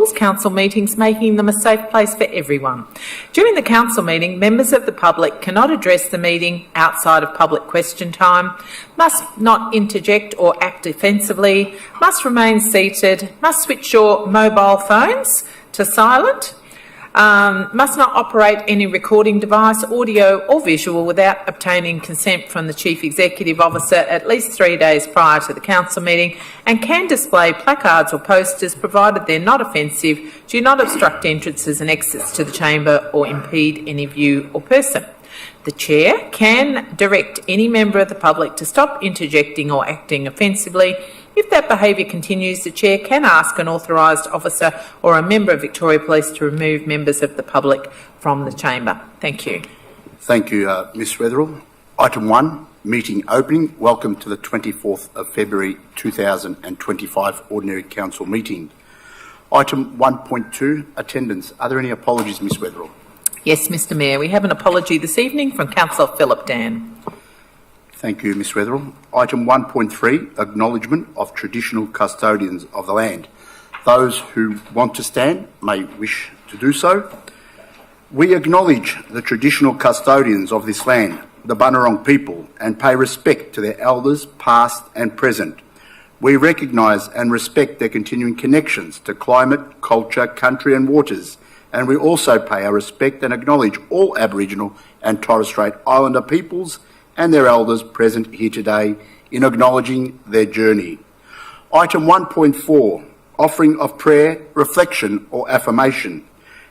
calls council meetings, making them a safe place for everyone. During the council meeting, members of the public cannot address the meeting outside of public question time, must not interject or act offensively, must remain seated, must switch your mobile phones to silent, must not operate any recording device, audio or visual, without obtaining consent from the Chief Executive Officer at least 3 days prior to the council meeting, and can display placards or posters provided they're not offensive, do not obstruct entrances and exits to the chamber or impede any view or person. The Chair can direct any member of the public to stop interjecting or acting offensively. If that behaviour continues, the Chair can ask an authorised officer or a member of Victoria Police to remove members of the public from the chamber. Thank you. Thank you, Ms Weatherill. Item 1, meeting opening. Welcome to the 24th of February 2025 Ordinary Council meeting. Item 1.2, attendance. Are there any apologies, Ms Weatherill? Yes, Mr Mayor. We have an apology this evening from Councillor Philip Dan. Thank you, Ms Weatherill. Item 1.3, acknowledgement of traditional custodians of the land. Those who want to stand may wish to do so. We acknowledge the traditional custodians of this land, the Bunurong people, and pay respect to their elders past and present. We recognise and respect their continuing connections to climate, culture, country and waters, and we also pay our respect and acknowledge all Aboriginal and Torres Strait Islander peoples and their elders present here today in acknowledging their journey. Item 1.4, offering of prayer, reflection or affirmation.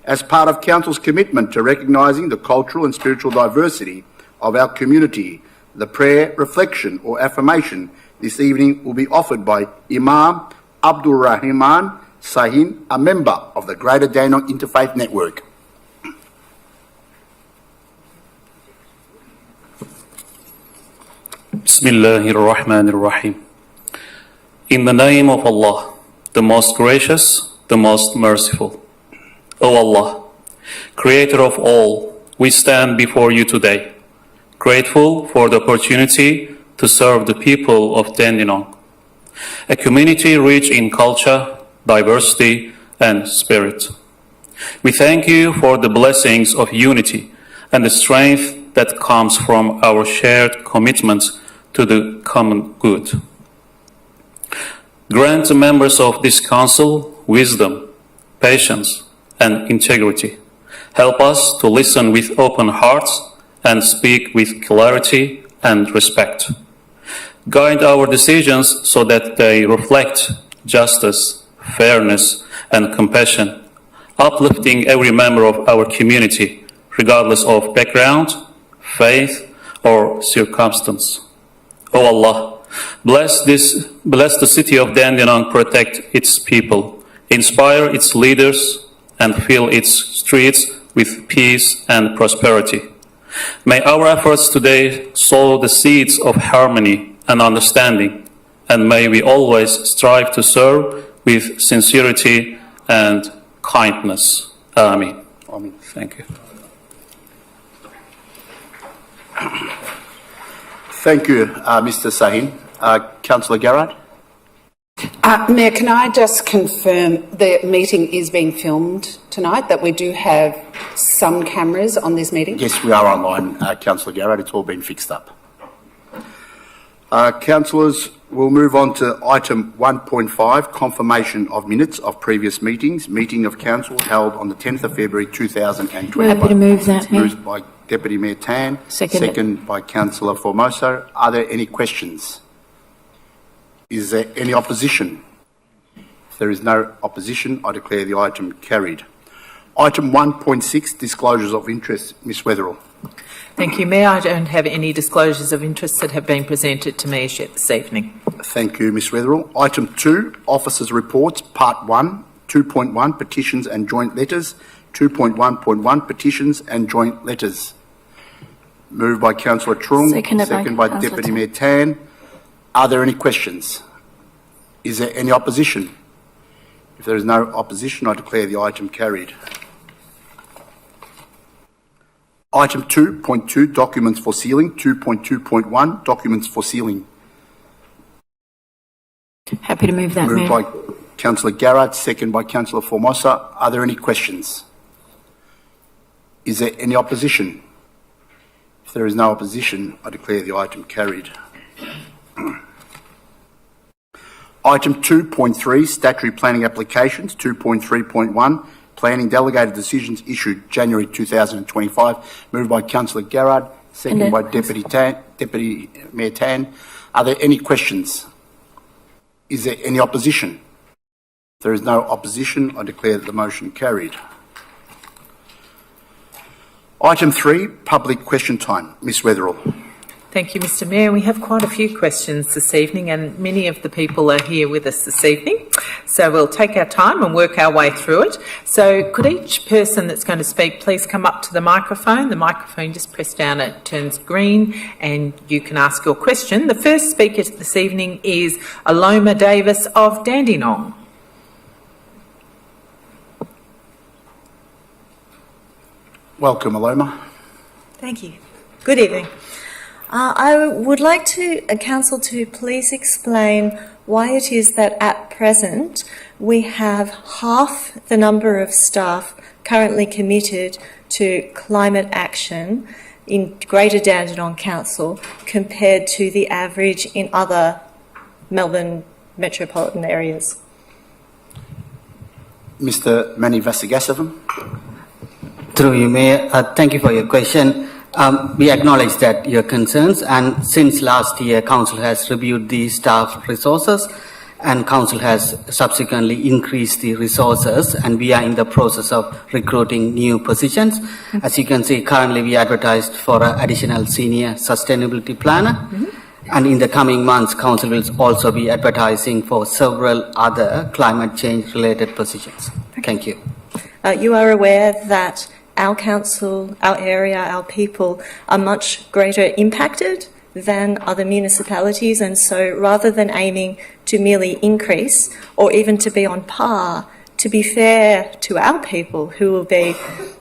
As part of Council's commitment to recognising the cultural and spiritual diversity of our community, the prayer, reflection or affirmation this evening will be offered by Imam Abdul Rahman Sahin, a member of the Greater Dandenong Interfaith Network. Bismillahirrahmanirrahim. In the name of Allah, the most gracious, the most merciful. O Allah, Creator of all, we stand before you today, grateful for the opportunity to serve the people of Dandenong, a community rich in culture, diversity and spirit. We thank you for the blessings of unity and the strength that comes from our shared commitment to the common good. Grant the members of this council wisdom, patience, and integrity. Help us to listen with open hearts and speak with clarity and respect. Guide our decisions so that they reflect justice, fairness, and compassion, uplifting every member of our community, regardless of background, faith, or circumstance. O Allah, bless the city of Dandenong, protect its people, inspire its leaders, and fill its streets with peace and prosperity. May our efforts today sow the seeds of harmony and understanding, and may we always strive to serve with sincerity and kindness. Ameen. Amen. Thank you. Thank you, Mr Sahin. Councillor Garrard. Mayor, can I just confirm the meeting is being filmed tonight, that we do have some cameras on this meeting? Yes, we are online, Councillor Garrard. It's all been fixed up. Councillors, we'll move on to item 1.5, confirmation of minutes of previous meetings. Meeting of Council held on the 10th of February 2020. Happy to move that, Mayor. Moved by Deputy Mayor Tan. Second by Councillor Formoso. Are there any questions? Is there any opposition? If there is no opposition, I declare the item carried. Item 1.6, disclosures of interest. Ms Weatherill. Thank you, Mayor. I don't have any disclosures of interest that have been presented to me as yet this evening. Thank you, Ms Weatherill. Item 2, Officers' Reports, Part 1, 2.1, Petitions and Joint Letters, 2.1.1, Petitions and Joint Letters. Moved by Councillor Trung, second by Deputy Mayor Tan. Are there any questions? Is there any opposition? If there is no opposition, I declare the item carried. Item 2.2, Documents for Sealing. 2.2.1, Documents for Sealing. Happy to move that, Moved Mayor. by Councillor Garrard, second by Councillor Formosa. Are there any questions? Is there any opposition? If there is no opposition, I declare the item carried. Item 2.3, statutory planning applications. 2.3.1, planning delegated decisions issued January 2025. Moved by Councillor Garrard, second by Deputy Mayor Tan. Are there any questions? Is there any opposition? If there is no opposition, I declare the motion carried. Item 3, public question time. Ms Weatherall. Thank you, Mr Mayor. We have quite a few questions this evening and many of the people are here with us this evening. So we'll take our time and work our way through it. So could each person that's going to speak please come up to the microphone? The microphone, just press down, it turns green and you can ask your question. The first speaker this evening is Aloma Davis of Dandenong. Welcome, Aloma. Thank you. Good evening. I would like Council to please explain why it is that at present we have half the number of staff currently committed to climate action in Greater Dandenong Council compared to the average in other Melbourne metropolitan areas. Mr Mani Vasagasavam. Through you, Mayor. Thank you for your question. We acknowledge that your concerns, and since last year, Council has reviewed the staff resources and Council has subsequently increased the resources, and we are in the process of recruiting new positions. As you can see, currently we advertised for an additional senior sustainability planner, and in the coming months, Council will also be advertising for several other climate change related positions. Thank you. You are aware that our council, our area, our people are much greater impacted than other municipalities, and so rather than aiming to merely increase or even to be on par, to be fair to our people who will be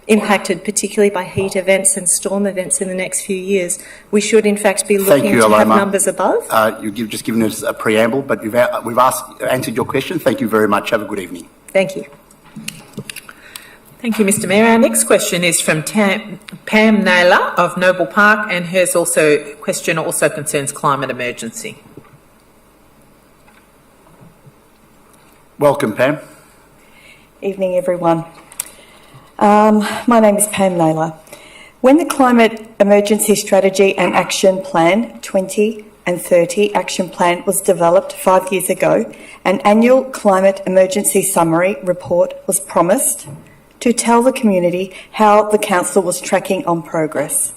impacted particularly by heat events and storm events in the next few years, we should in fact be looking to have numbers above. You've just given us a preamble, but we've answered your question. Thank you very much. Have a good evening. Thank you. Thank you, Mr Mayor. Our next question is from Pam Naylor of Noble Park, and her question also concerns climate emergency. Welcome, Pam. Evening, everyone. My name is Pam Naylor. When the Climate Emergency Strategy and Action Plan 20 and 30 Action Plan was developed 5 years ago, an annual climate emergency summary report was promised to tell the community how the Council was tracking on progress.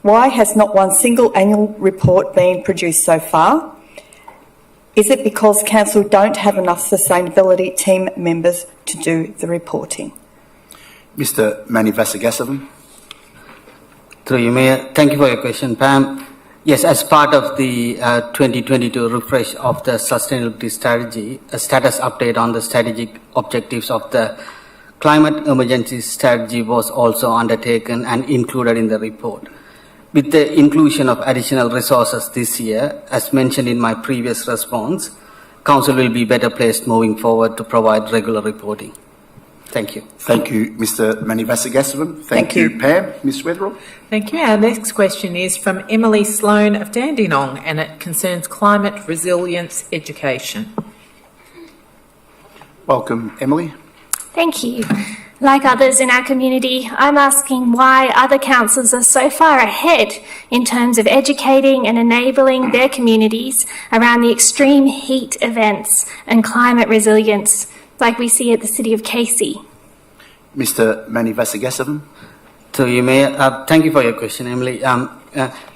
Why has not one single annual report been produced so far? Is it because Council don't have enough sustainability team members to do the reporting? Mr Mani Vasagasavam. Through you, Mayor. Thank you for your question, Pam. Yes, as part of the 2022 refresh of the sustainability strategy, a status update on the strategic objectives of the climate emergency strategy was also undertaken and included in the report. With the inclusion of additional resources this year, as mentioned in my previous response, Council will be better placed moving forward to provide regular reporting. Thank you. Thank you, Mr Mani Vasagasavam. Thank you, Pam. Ms Weatherall. Thank you. Our next question is from Emily Sloan of Dandenong, and it concerns climate resilience education. Welcome, Emily. Thank you. Like others in our community, I'm asking why other councils are so far ahead in terms of educating and enabling their communities around the extreme heat events and climate resilience like we see at the City of Casey. Mr Mani Vasagasavam. So you may, thank you for your question, Emily.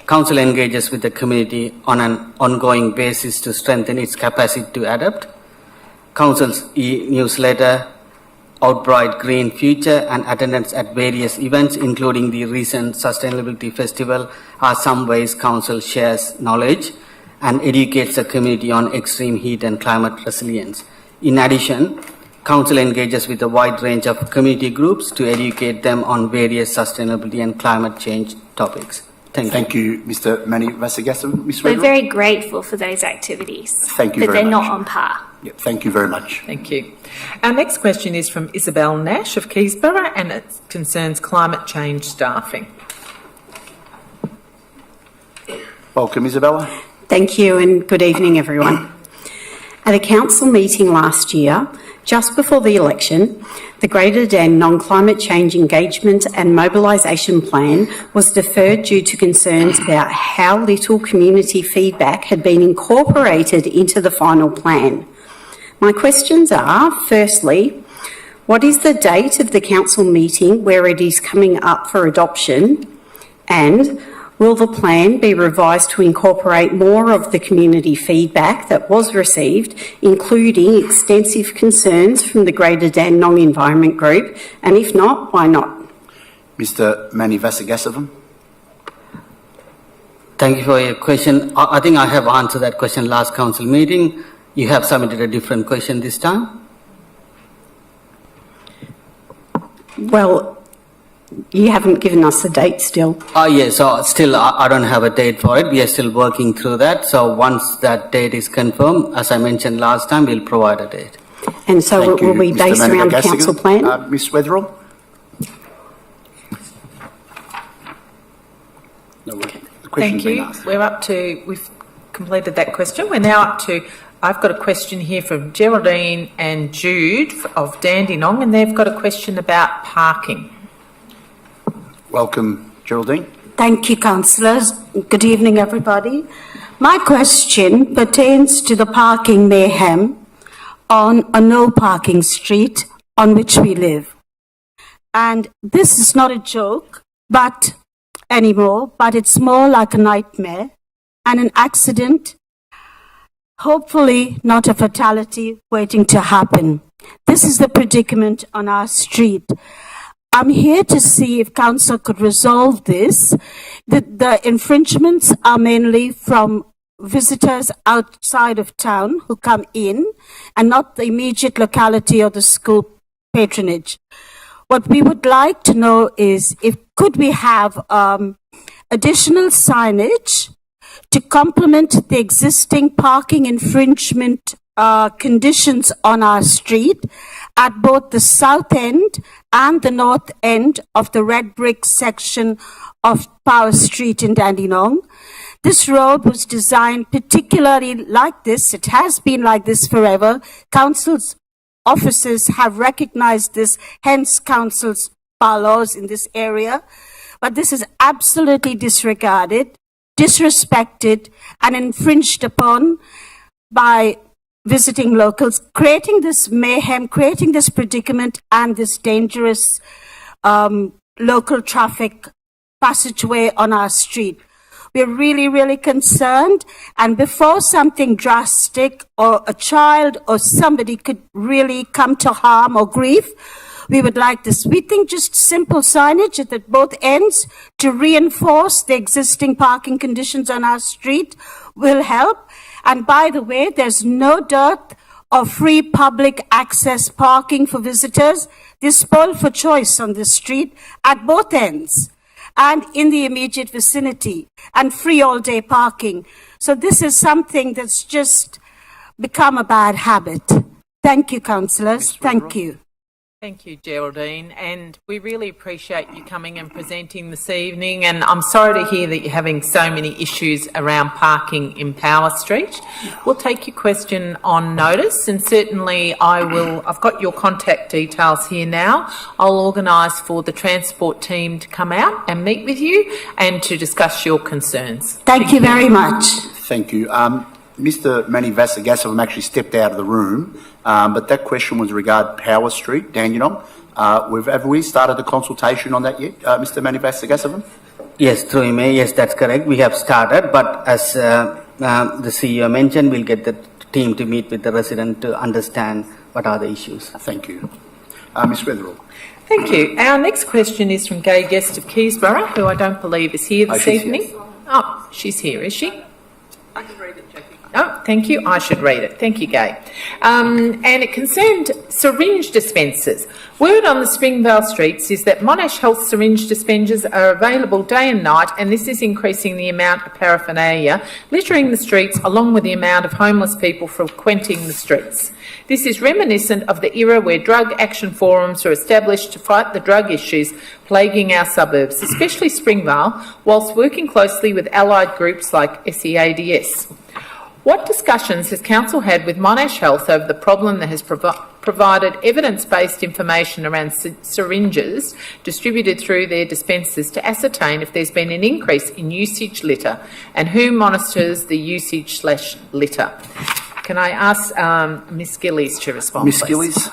Council engages with the community on an ongoing basis to strengthen its capacity to adapt. Council's e-newsletter, Outbright Green Future, and attendance at various events, including the recent Sustainability Festival, are some ways Council shares knowledge and educates the community on extreme heat and climate resilience. In addition, Council engages with a wide range of community groups to educate them on various sustainability and climate change topics. Thank you, Mr Mani Vasagasavam. Ms We're Weatherall. very grateful for those activities. Thank you but very they're much. not on par. Yeah, thank you very much. Thank you. Our next question is from Isabel Nash of Keysborough, and it concerns climate change staffing. Welcome, Isabella. Thank you and good evening, everyone. At a council meeting last year, just before the election, the Greater Dandenong Climate Change Engagement and Mobilisation Plan was deferred due to concerns about how little community feedback had been incorporated into the final plan. My questions are, firstly, what is the date of the council meeting where it is coming up for adoption? And will the plan be revised to incorporate more of the community feedback that was received, including extensive concerns from the Greater Dandenong Environment Group? And if not, why not? Mr. Mani Vasagasavam. Thank you for your question. I think I have answered that question last council meeting. You have submitted a different question this time? Well, you haven't given us a date still. Yes, so still I don't have a date for it. We are still working through that. So once that date is confirmed, as I mentioned last time, we'll provide a date. And so Thank it will you, be Mr. based Mani around the Vasagasavam. council plan? Ms. Wetherill? No, the question's Thank been you. asked. We've completed that question. We're now up to, I've got a question here from Geraldine and Jude of Dandenong, and they've got a question about parking. Welcome, Geraldine. Thank you, councillors. Good evening, everybody. My question pertains to the parking mayhem on a no parking street on which we live. And this is not a joke anymore, but it's more like a nightmare and an accident, hopefully not a fatality, waiting to happen. This is the predicament on our street. I'm here to see if council could resolve this. The infringements are mainly from visitors outside of town who come in and not the immediate locality or the school patronage. What we would like to know is could we have additional signage to complement the existing parking infringement conditions on our street at both the south end and the north end of the red brick section of Power Street in Dandenong. This road was designed particularly like this. It has been like this forever. Council's officers have recognized this, hence council's bylaws in this area. But this is absolutely disregarded, disrespected, and infringed upon by visiting locals, creating this mayhem, creating this predicament and this dangerous local traffic passageway on our street. We're really, really concerned, and before something drastic or a child or somebody could really come to harm or grief, we would like this. We think just simple signage at both ends to reinforce the existing parking conditions on our street will help. And by the way, there's no dearth of free public access parking for visitors. They're spoiled for choice on this street at both ends and in the immediate vicinity, and free all-day parking. So this is something that's just become a bad habit. Thank you, councillors. Thank you. Thank you, Geraldine, and we really appreciate you coming and presenting this evening, and I'm sorry to hear that you're having so many issues around parking in Power Street. We'll take your question on notice, and certainly I've got your contact details here now. I'll organise for the transport team to come out and meet with you and to discuss your concerns. Thank you very much. Thank you. Mr. Mani Vasagasavam actually stepped out of the room, but that question was regarding Power Street, Dandenong. Have we started the consultation on that yet, Mr. Mani Vasagasavam? Yes, through email. Yes, that's correct. We have started, but as the CEO mentioned, we'll get the team to meet with the resident to understand what are the issues. Thank you. Ms. Wetherill. Thank you. Our next question is from Gay Guest of Keysborough, who I don't believe is here this evening. Here. Oh, she's here, is she? I can read it, Jackie. Oh, thank you. I should read it. Thank you, Gay. And it concerned syringe dispensers. Word on the Springvale streets is that Monash Health syringe dispensers are available day and night, and this is increasing the amount of paraphernalia littering the streets along with the amount of homeless people frequenting the streets. This is reminiscent of the era where drug action forums were established to fight the drug issues plaguing our suburbs, especially Springvale, whilst working closely with allied groups like SEADS. What discussions has Council had with Monash Health over the problem that has provided evidence-based information around syringes distributed through their dispensers to ascertain if there's been an increase in usage litter, and who monitors the usage/litter? Can I ask Ms Gillies to respond, Ms please? Gillies.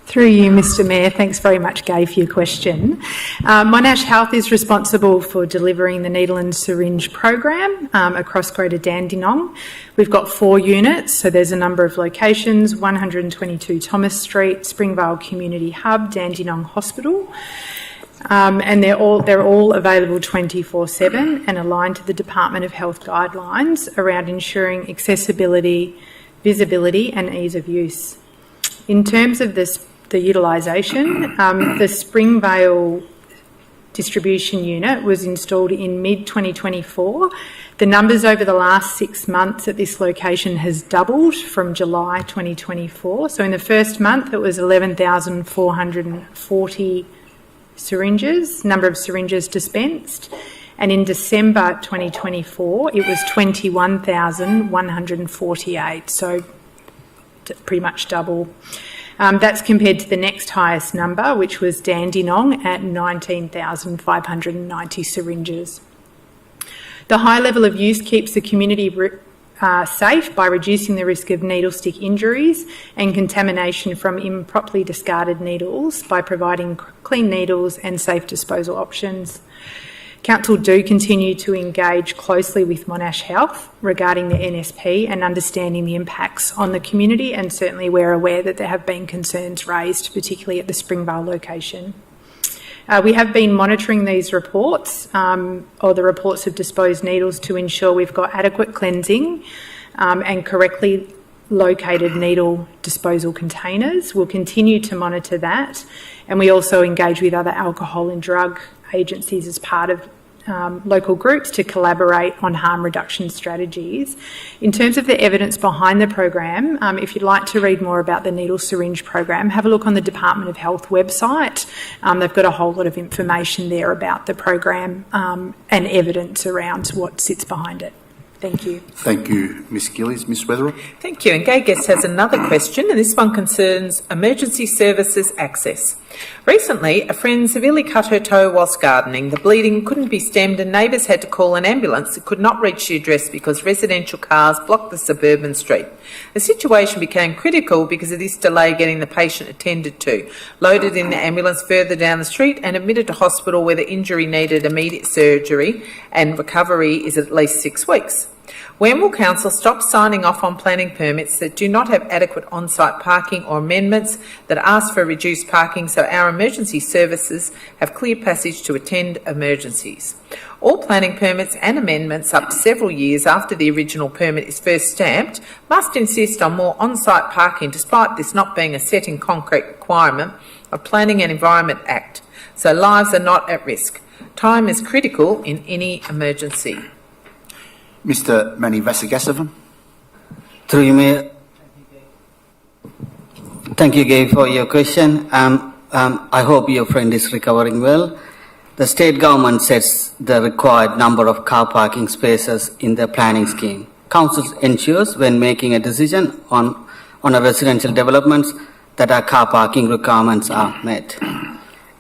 Through you, Mr Mayor, thanks very much, Gay, for your question. Monash Health is responsible for delivering the needle and syringe program across Greater Dandenong. We've got 4 units, so there's a number of locations: 122 Thomas Street, Springvale Community Hub, Dandenong Hospital. And they're all available 24/7 and aligned to the Department of Health guidelines around ensuring accessibility, visibility and ease of use. In terms of the utilisation, the Springvale distribution unit was installed in mid-2024. The numbers over the last 6 months at this location has doubled from July 2024. So in the first month it was 11,440 syringes, number of syringes dispensed, and in December 2024 it was 21,148, so pretty much double. That's compared to the next highest number, which was Dandenong at 19,590 syringes. The high level of use keeps the community safe by reducing the risk of needle stick injuries and contamination from improperly discarded needles by providing clean needles and safe disposal options. Council do continue to engage closely with Monash Health regarding the NSP and understanding the impacts on the community, and certainly we're aware that there have been concerns raised, particularly at the Springvale location. We have been monitoring these reports, or the reports of disposed needles, to ensure we've got adequate cleansing and correctly located needle disposal containers. We'll continue to monitor that, and we also engage with other alcohol and drug agencies as part of local groups to collaborate on harm reduction strategies. In terms of the evidence behind the program, if you'd like to read more about the needle syringe program, have a look on the Department of Health website. They've got a whole lot of information there about the program and evidence around what sits behind it. Thank you. Thank you, Ms Gillies. Ms Weatherill. Thank you. And Gay Guest has another question, and this one concerns emergency services access. Recently, a friend severely cut her toe whilst gardening. The bleeding couldn't be stemmed and neighbours had to call an ambulance that could not reach the address because residential cars blocked the suburban street. The situation became critical because of this delay getting the patient attended to, loaded in the ambulance further down the street and admitted to hospital where the injury needed immediate surgery and recovery is at least 6 weeks. When will Council stop signing off on planning permits that do not have adequate on-site parking or amendments that ask for reduced parking so our emergency services have clear passage to attend emergencies? All planning permits and amendments up to several years after the original permit is first stamped must insist on more on-site parking, despite this not being a set in concrete requirement of Planning and Environment Act, so lives are not at risk. Time is critical in any emergency. Mr Mani Vasagasavan. Through you, Mayor. Thank you, Gay, for your question. I hope your friend is recovering well. The state government sets the required number of car parking spaces in the planning scheme. Council ensures when making a decision on a residential developments that our car parking requirements are met.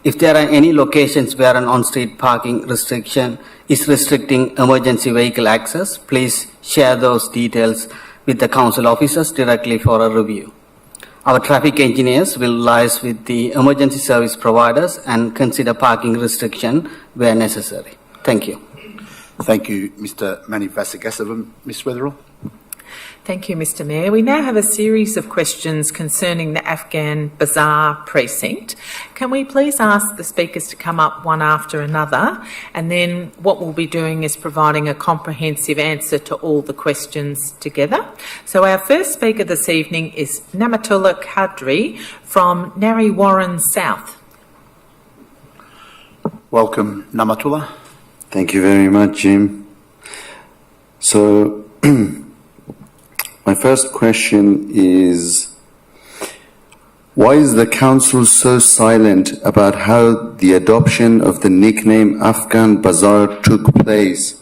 If there are any locations where an on-street parking restriction is restricting emergency vehicle access, please share those details with the council officers directly for a review. Our traffic engineers will liaise with the emergency service providers and consider parking restriction where necessary. Thank you. Thank you, Mr Mani Vasagasavan. Ms Weatherill. Thank you, Mr Mayor. We now have a series of questions concerning the Afghan Bazaar precinct. Can we please ask the speakers to come up one after another, and then what we'll be doing is providing a comprehensive answer to all the questions together. So our first speaker this evening is Namatullah Kadri from Narre Warren South. Welcome, Namatullah. Thank you very much, Jim. So, my first question is, why is the Council so silent about how the adoption of the nickname Afghan Bazaar took place?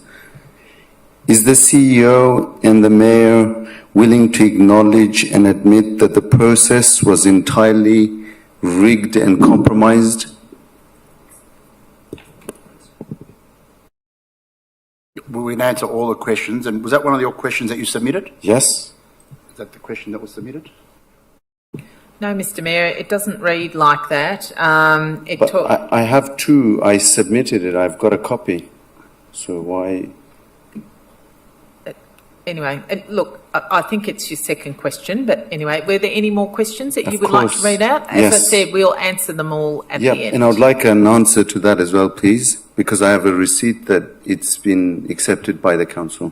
Is the CEO and the Mayor willing to acknowledge and admit that the process was entirely rigged and compromised? We will answer all the questions. And was that one of your questions that you submitted? Yes. Is that the question that was submitted? No, Mr Mayor, it doesn't read like that. I have two. I submitted it. I've got a copy. So why? Anyway, look, I think it's your second question, but anyway, were there any more questions that you Of would like course. to read out? As I said, we'll answer them all at the end. And I would like an answer to that as well, please, because I have a receipt that it's been accepted by the Council.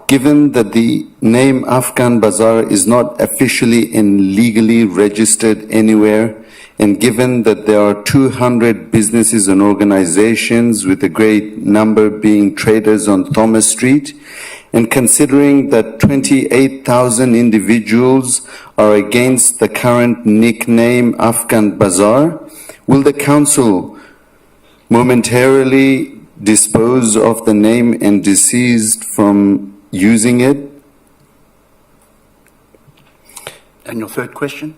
Given that the name Afghan Bazaar is not officially and legally registered anywhere, and given that there are 200 businesses and organizations, with a great number being traders on Thomas Street, and considering that 28,000 individuals are against the current nickname Afghan Bazaar, will the Council momentarily dispose of the name and desist from using it? And your third question?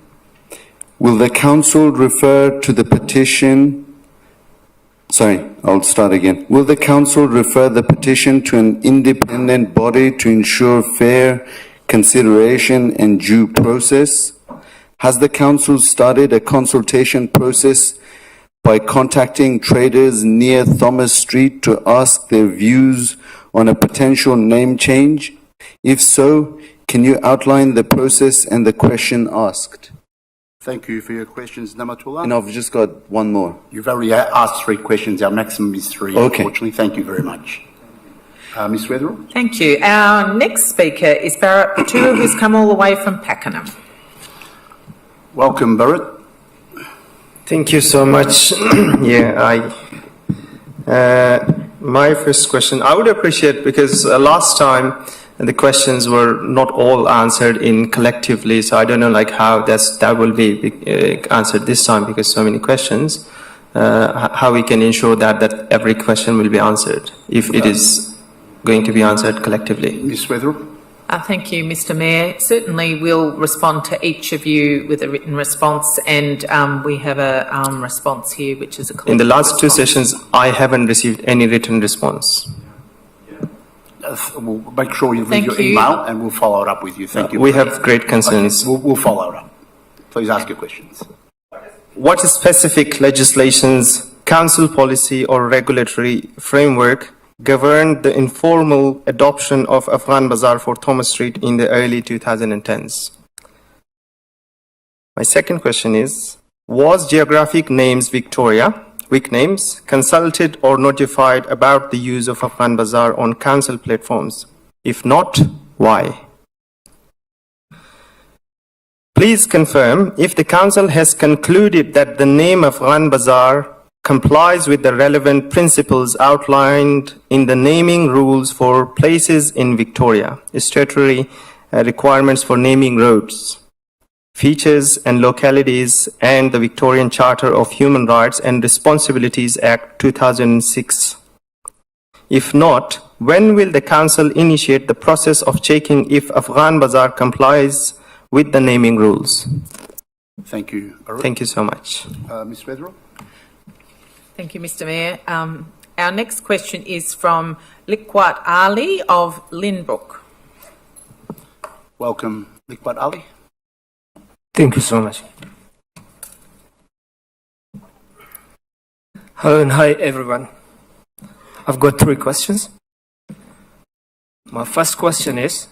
Will the Council refer to the petition? Sorry, I'll start again. Will the Council refer the petition to an independent body to ensure fair consideration and due process? Has the Council started a consultation process by contacting traders near Thomas Street to ask their views on a potential name change? If so, can you outline the process and the question asked? Thank you for your questions, Namatullah. And I've just got one more. You've already asked 3 questions. Our maximum is 3, Okay. unfortunately. Thank you very much. Ms Weatherall? Thank you. Our next speaker is Bharat Patur, who's come all the way from Pakenham. Welcome, Bharat. Thank you so much. My first question, I would appreciate, because last time the questions were not all answered in collectively, so I don't know like how that will be answered this time, because so many questions, how we can ensure that every question will be answered if it is going to be answered collectively. Ms Weatherall? Thank you, Mr Mayor. Certainly we'll respond to each of you with a written response, and we have a response here which is a collective In the last 2 response. sessions, I haven't received any written response. We'll make sure you leave Thank your you. email and we'll follow it up with you. Thank you. We have great concerns. Okay, we'll follow it up. Please ask your questions. What specific legislations, council policy or regulatory framework governed the informal adoption of Afghan Bazaar for Thomas Street in the early 2010s? My second question is, was Geographic Names Victoria, WIC Names, consulted or notified about the use of Afghan Bazaar on council platforms? If not, why? Please confirm if the council has concluded that the name Afghan Bazaar complies with the relevant principles outlined in the naming rules for places in Victoria, statutory requirements for naming roads, features and localities, and the Victorian Charter of Human Rights and Responsibilities Act 2006. If not, when will the council initiate the process of checking if Afghan Bazaar complies with the naming rules? Thank you, Bharat. Thank you so much. Ms Weatherall? Thank you, Mr Mayor. Our next question is from Likwat Ali of Lynbrook. Welcome, Likwat Ali. Thank you so much. Hello and hi everyone. I've got 3 questions. My first question is,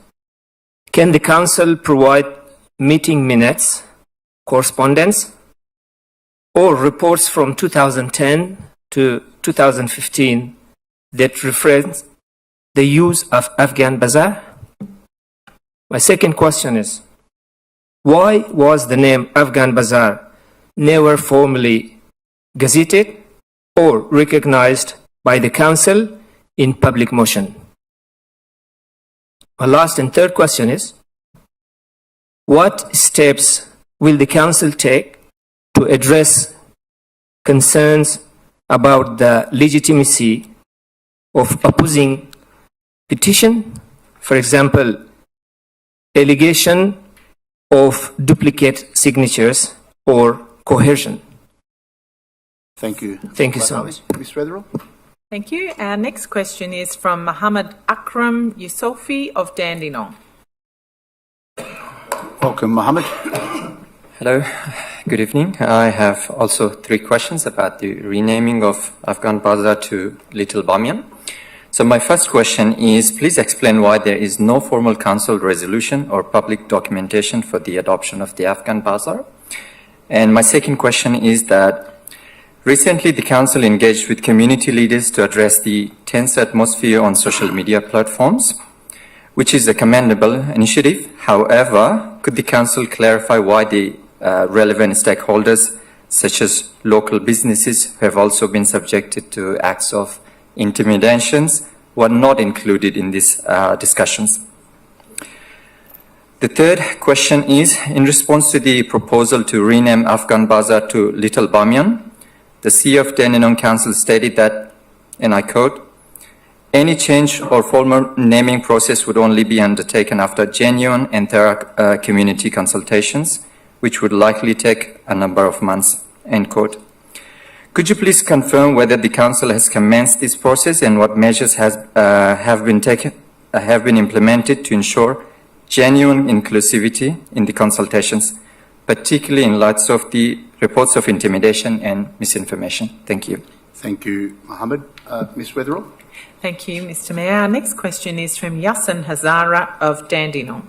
can the council provide meeting minutes, correspondence, or reports from 2010 to 2015 that reference the use of Afghan Bazaar? My second question is, why was the name Afghan Bazaar never formally gazetted or recognized by the council in public motion? My last and third question is, what steps will the council take to address concerns about the legitimacy of opposing petition, for example, allegation of duplicate signatures or coercion? Thank you. Thank you so much. Ms. Wetherell? Thank you. Our next question is from Muhammad Akram Yusofi of Dandenong. Welcome, Mohammed. Hello, good evening. I have also 3 questions about the renaming of Afghan Bazaar to Little Bamiyan. So my first question is, please explain why there is no formal council resolution or public documentation for the adoption of the Afghan Bazaar. And my second question is that recently the council engaged with community leaders to address the tense atmosphere on social media platforms, which is a commendable initiative. However, could the council clarify why the relevant stakeholders, such as local businesses who have also been subjected to acts of intimidations, were not included in these discussions? The third question is, in response to the proposal to rename Afghan Bazaar to Little Bamiyan, the CEO of Dandenong Council stated that, and I quote, any change or formal naming process would only be undertaken after genuine and thorough community consultations, which would likely take a number of months, end quote. Could you please confirm whether the council has commenced this process and what measures have been implemented to ensure genuine inclusivity in the consultations, particularly in light of the reports of intimidation and misinformation? Thank you. Thank you, Mohammed. Ms. Wetherell? Thank you, Mr Mayor. Our next question is from Yassin Hazara of Dandenong.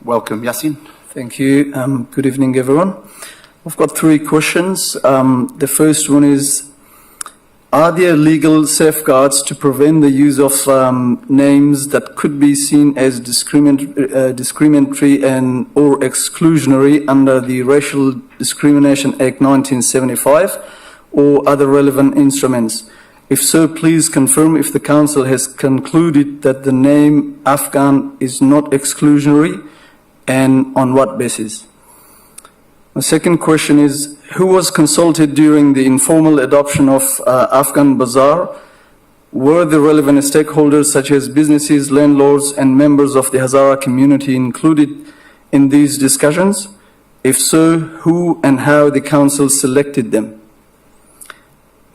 Welcome, Yassin. Thank you. Good evening, everyone. I've got 3 questions. The first one is, are there legal safeguards to prevent the use of names that could be seen as discriminatory and or exclusionary under the Racial Discrimination Act 1975 or other relevant instruments? If so, please confirm if the council has concluded that the name Afghan is not exclusionary and on what basis. My second question is, who was consulted during the informal adoption of Afghan Bazaar? Were the relevant stakeholders such as businesses, landlords and members of the Hazara community included in these discussions? If so, who and how the council selected them?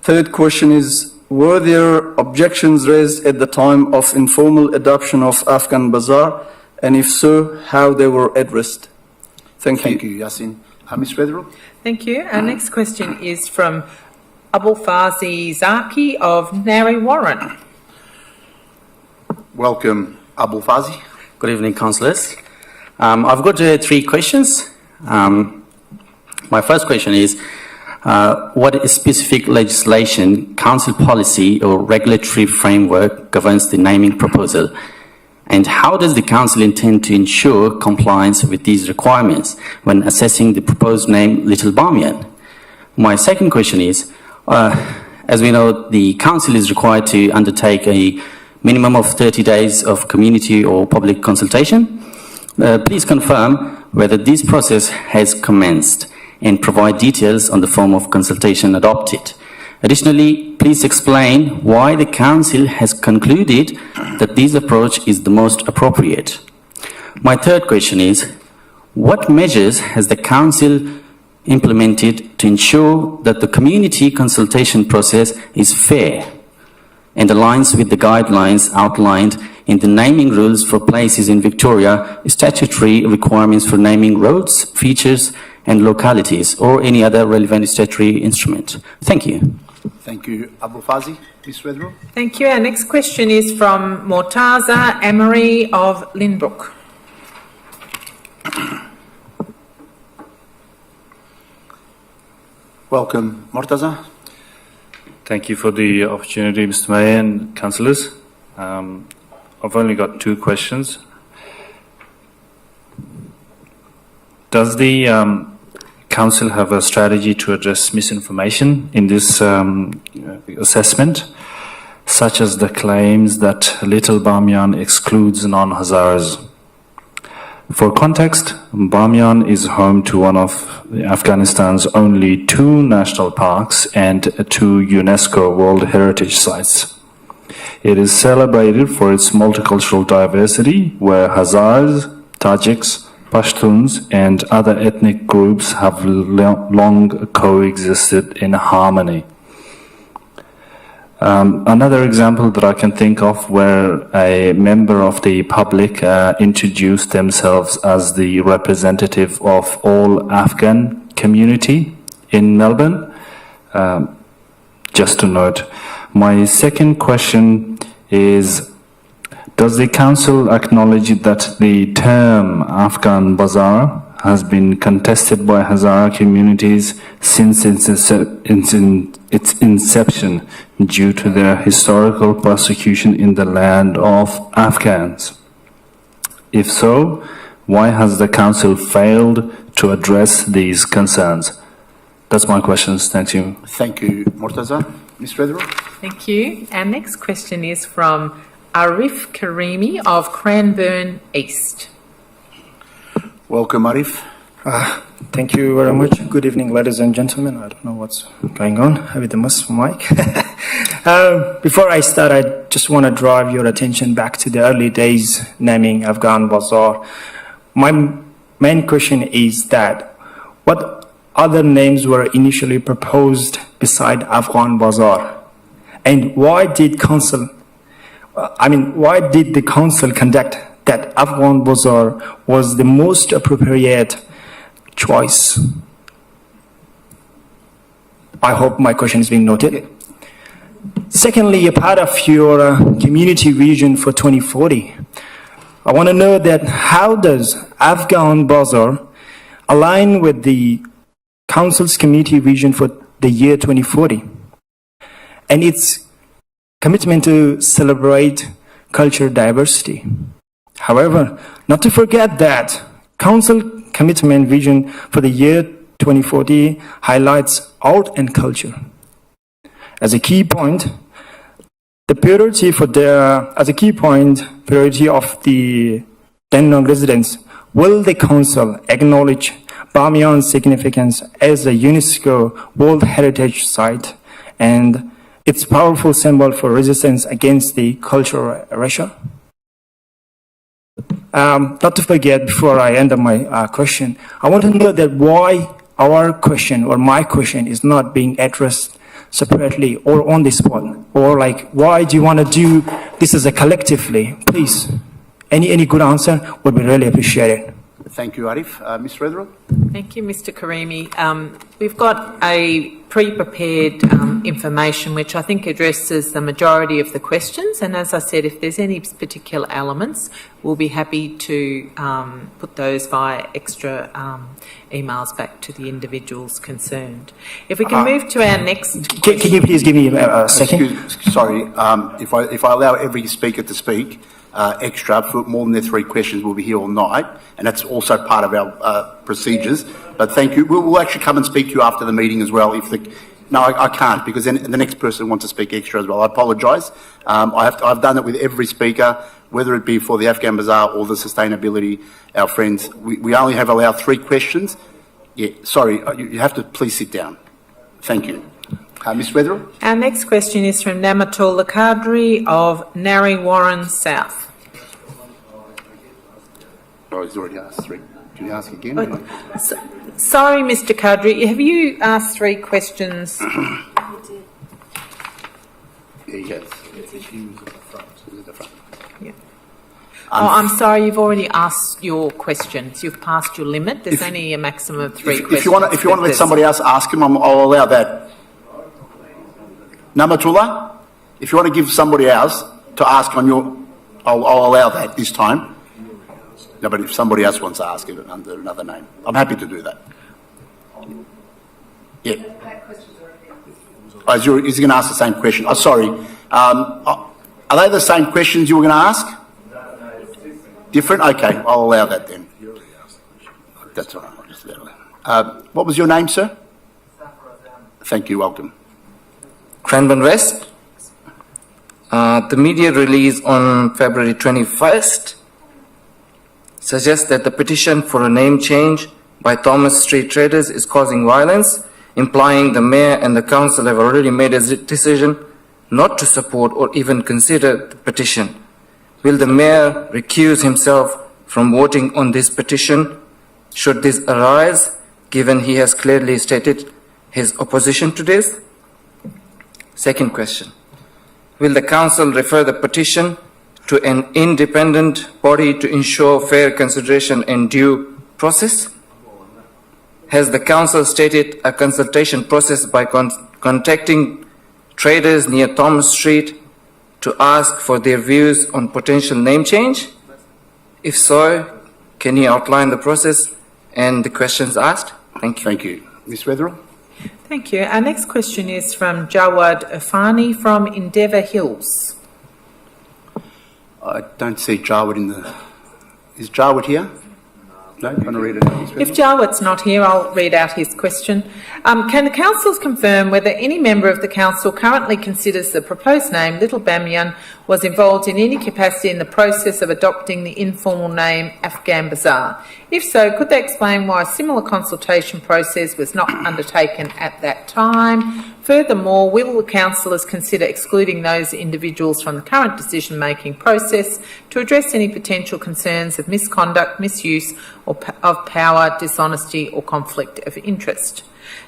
Third question is, were there objections raised at the time of informal adoption of Afghan Bazaar? And if so, how they were addressed? Thank you. Thank you, Yassin. Ms. Wetherell? Thank you. Our next question is from Abulfazi Zaki of Narre Warren. Welcome, Abulfazi. Good evening, councillors. I've got 3 questions. My first question is, what specific legislation, council policy or regulatory framework governs the naming proposal? And how does the council intend to ensure compliance with these requirements when assessing the proposed name Little Bamiyan? My second question is, as we know, the council is required to undertake a minimum of 30 days of community or public consultation. Please confirm whether this process has commenced and provide details on the form of consultation adopted. Additionally, please explain why the council has concluded that this approach is the most appropriate. My third question is, what measures has the council implemented to ensure that the community consultation process is fair and aligns with the guidelines outlined in the naming rules for places in Victoria, statutory requirements for naming roads, features and localities or any other relevant statutory instrument. Thank you. Thank you, Abul Fazi. Ms. Weatherall. Thank you. Our next question is from Mortaza Amory of Lynbrook. Welcome, Mortaza. Thank you for the opportunity, Mr. Mayor and councillors. I've only got two questions. Does the council have a strategy to address misinformation in this assessment, such as the claims that Little Bamiyan excludes non-Hazaras? For context, Bamiyan is home to one of Afghanistan's only 2 national parks and 2 UNESCO World Heritage Sites. It is celebrated for its multicultural diversity, where Hazars, Tajiks, Pashtuns, and other ethnic groups have long coexisted in harmony. Another example that I can think of where a member of the public introduced themselves as the representative of all Afghan community in Melbourne. Just to note. My second question is, does the council acknowledge that the term Afghan Bazaar has been contested by Hazara communities since its inception due to their historical persecution in the land of Afghans? If so, why has the council failed to address these concerns? That's my questions. Thank you. Thank you, Mortaza. Ms. Weatherall. Thank you. Our next question is from Arif Karimi of Cranbourne East. Welcome, Arif. Thank you very much. Good evening, ladies and gentlemen. I don't know what's going on with the mic. Before I start, I just want to drive your attention back to the early days naming Afghan Bazaar. My main question is that what other names were initially proposed beside Afghan Bazaar? And why did the council conduct that Afghan Bazaar was the most appropriate choice? I hope my question is being noted. Secondly, a part of your community vision for 2040, I want to know that how does Afghan Bazaar align with the council's community vision for the year 2040 and its commitment to celebrate cultural diversity? However, not to forget that council commitment vision for the year 2040 highlights art and culture. As a key point, priority of the Dandenong residents, will the council acknowledge Bamiyan's significance as a UNESCO World Heritage Site and its powerful symbol for resistance against the cultural erasure? Not to forget, before I end my question, I want to know that why our question or my question is not being addressed separately or on the spot, or like, why do you want to do this as a collectively? Please, any good answer would be really appreciated. Thank you, Arif. Ms. Weatherall. Thank you, Mr. Karimi. We've got a pre-prepared information which I think addresses the majority of the questions, and as I said, if there's any particular elements, we'll be happy to put those via extra emails back to the individuals concerned. If we can move to our next... Can you please give me a second? Sorry, if I allow every speaker to speak, extra for more than their 3 questions will be here all night, and that's also part of our procedures. But thank you. We'll actually come and speak to you after the meeting as well. No, I can't, because then the next person wants to speak extra as well. I apologise. I've done it with every speaker, whether it be for the Afghan Bazaar or the sustainability. Our friends, we only have allowed 3 questions. Yeah, sorry, you have to please sit down. Thank you. Ms. Weatherall. Our next question is from Namatul Lakadri of Narre Warren South. Oh, he's already asked 3. Can you ask again? Sorry, Mr. Kadri, have you asked 3 questions? Yeah, he has. He was at the front. Yeah. I'm sorry, you've already asked your questions. You've passed your limit. There's only a maximum of 3 questions. If you want to let somebody else ask him, I'll allow that. Namatullah, if you want to give somebody else to ask on your, I'll allow that this time. No, but if somebody else wants to ask it under another name, I'm happy to do that. Yeah. Oh, is he going to ask the same question? Oh, sorry. Are they the same questions you were going to ask? Different? Okay, I'll allow that then. That's all right. What was your name, sir? Thank you. Welcome. Cranbourne West. The media release on February 21st suggests that the petition for a name change by Thomas Street Traders is causing violence, implying the mayor and the council have already made a decision not to support or even consider the petition. Will the mayor recuse himself from voting on this petition should this arise, given he has clearly stated his opposition to this? Second question. Will the council refer the petition to an independent body to ensure fair consideration and due process? Has the council stated a consultation process by contacting traders near Thomas Street to ask for their views on potential name change? If so, can you outline the process and the questions asked? Thank you. Thank you. Ms. Wetherill? Thank you. Our next question is from Jawad Afani from Endeavour Hills. I don't see Jawad in the... Is Jawad here? No? You want to read it out? If Jawad's not here, I'll read out his question. Can the councils confirm whether any member of the council currently considers the proposed name Little Bamiyan was involved in any capacity in the process of adopting the informal name Afghan Bazaar? If so, could they explain why a similar consultation process was not undertaken at that time? Furthermore, will the councillors consider excluding those individuals from the current decision-making process to address any potential concerns of misconduct, misuse or of power, dishonesty or conflict of interest?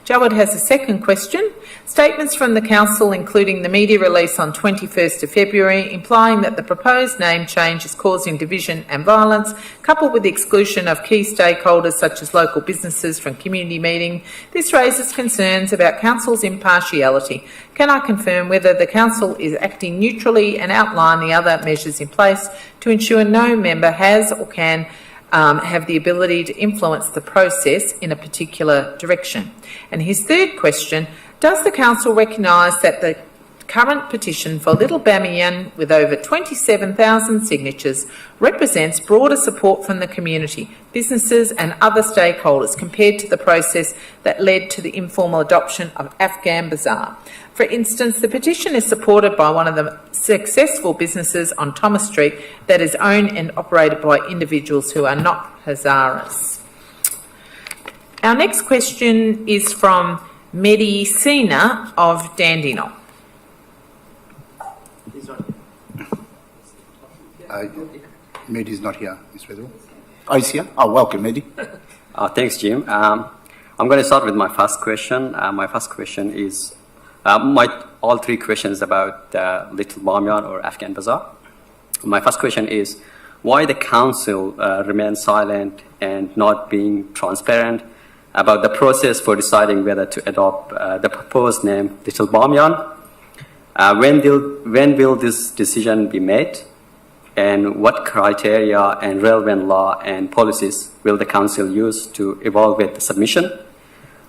Jawad has a second question. Statements from the council, including the media release on 21st of February, implying that the proposed name change is causing division and violence, coupled with the exclusion of key stakeholders such as local businesses from community meeting. This raises concerns about council's impartiality. Can I confirm whether the council is acting neutrally and outline the other measures in place to ensure no member has or can have the ability to influence the process in a particular direction? And his third question, does the council recognise that the current petition for Little Bamiyan, with over 27,000 signatures, represents broader support from the community, businesses and other stakeholders compared to the process that led to the informal adoption of Afghan Bazaar? For instance, the petition is supported by one of the successful businesses on Thomas Street that is owned and operated by individuals who are not Hazaras. Our next question is from Mehdi Sina of Dandenong. Mehdi's not here, Ms. Wetherill. Oh, he's here? Oh, welcome, Mehdi. Thanks, Jim. I'm going to start with my first question. My first question is, all three questions about Little Bamiyan or Afghan Bazaar. My first question is, why the council remains silent and not being transparent about the process for deciding whether to adopt the proposed name Little Bamiyan? When will this decision be made? And what criteria and relevant law and policies will the council use to evaluate the submission?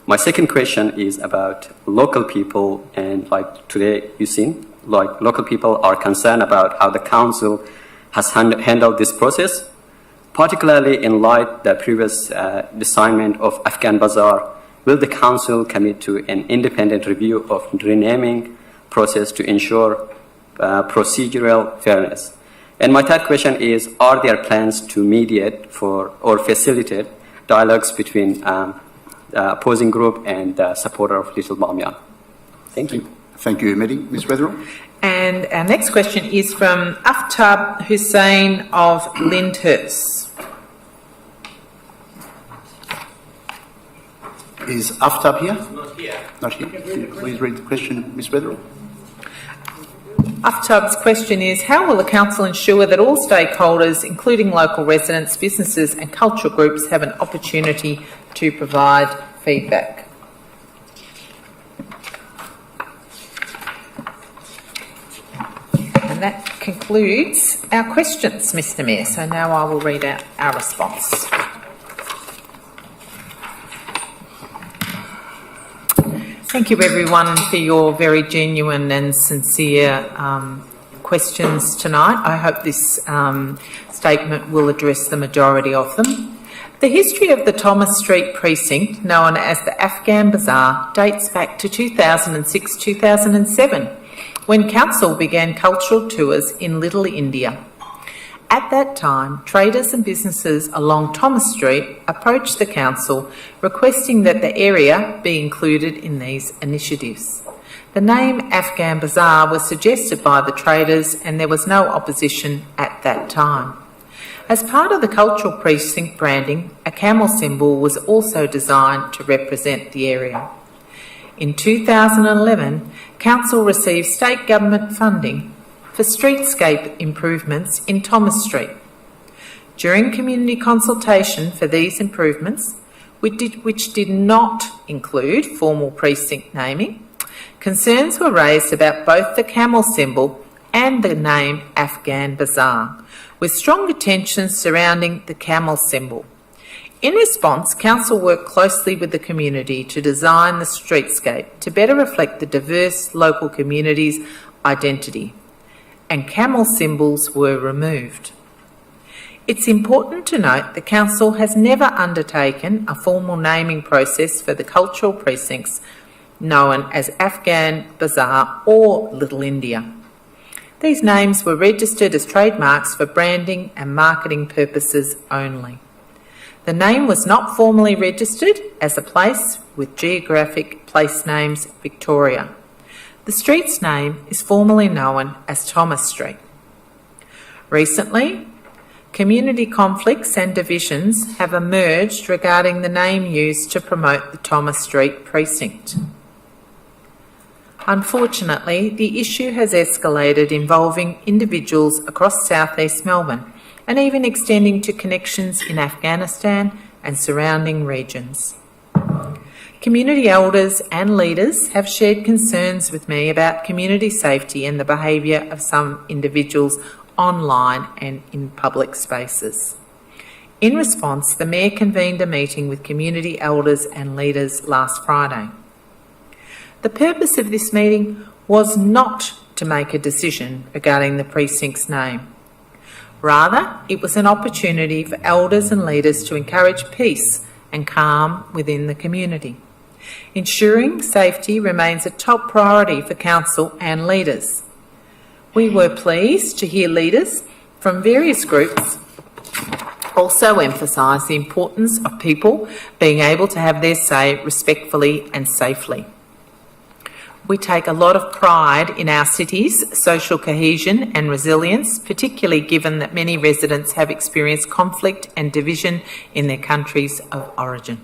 My second question is about local people, and like today you've seen, like local people are concerned about how the council has handled this process, particularly in light of the previous assignment of Afghan Bazaar. Will the council commit to an independent review of renaming process to ensure procedural fairness? And my third question is, are there plans to mediate for or facilitate dialogues between opposing group and supporter of Little Bamiyan? Thank you. Thank you, Mehdi. Ms. Wetherill? And our next question is from Aftab Hussain of Lyndhurst. Is Aftab here? Not here. Not here. Please read the question, Ms. Wetherill. Aftub's question is, how will the council ensure that all stakeholders, including local residents, businesses and cultural groups, have an opportunity to provide feedback? And that concludes our questions, Mr Mayor. So now I will read out our response. Thank you everyone for your very genuine and sincere questions tonight. I hope this statement will address the majority of them. The history of the Thomas Street precinct, known as the Afghan Bazaar, dates back to 2006-2007, when council began cultural tours in Little India. At that time, traders and businesses along Thomas Street approached the council requesting that the area be included in these initiatives. The name Afghan Bazaar was suggested by the traders and there was no opposition at that time. As part of the cultural precinct branding, a camel symbol was also designed to represent the area. In 2011, council received state government funding for streetscape improvements in Thomas Street. During community consultation for these improvements, which did not include formal precinct naming, concerns were raised about both the camel symbol and the name Afghan Bazaar, with stronger tensions surrounding the camel symbol. In response, council worked closely with the community to design the streetscape to better reflect the diverse local community's identity, and camel symbols were removed. It's important to note the council has never undertaken a formal naming process for the cultural precincts known as Afghan Bazaar or Little India. These names were registered as trademarks for branding and marketing purposes only. The name was not formally registered as a place with Geographic Place Names Victoria. The street's name is formally known as Thomas Street. Recently, community conflicts and divisions have emerged regarding the name used to promote the Thomas Street precinct. Unfortunately, the issue has escalated, involving individuals across southeast Melbourne and even extending to connections in Afghanistan and surrounding regions. Community elders and leaders have shared concerns with me about community safety and the behaviour of some individuals online and in public spaces. In response, the Mayor convened a meeting with community elders and leaders last Friday. The purpose of this meeting was not to make a decision regarding the precinct's name. Rather, it was an opportunity for elders and leaders to encourage peace and calm within the community. Ensuring safety remains a top priority for council and leaders. We were pleased to hear leaders from various groups also emphasise the importance of people being able to have their say respectfully and safely. We take a lot of pride in our city's social cohesion and resilience, particularly given that many residents have experienced conflict and division in their countries of origin.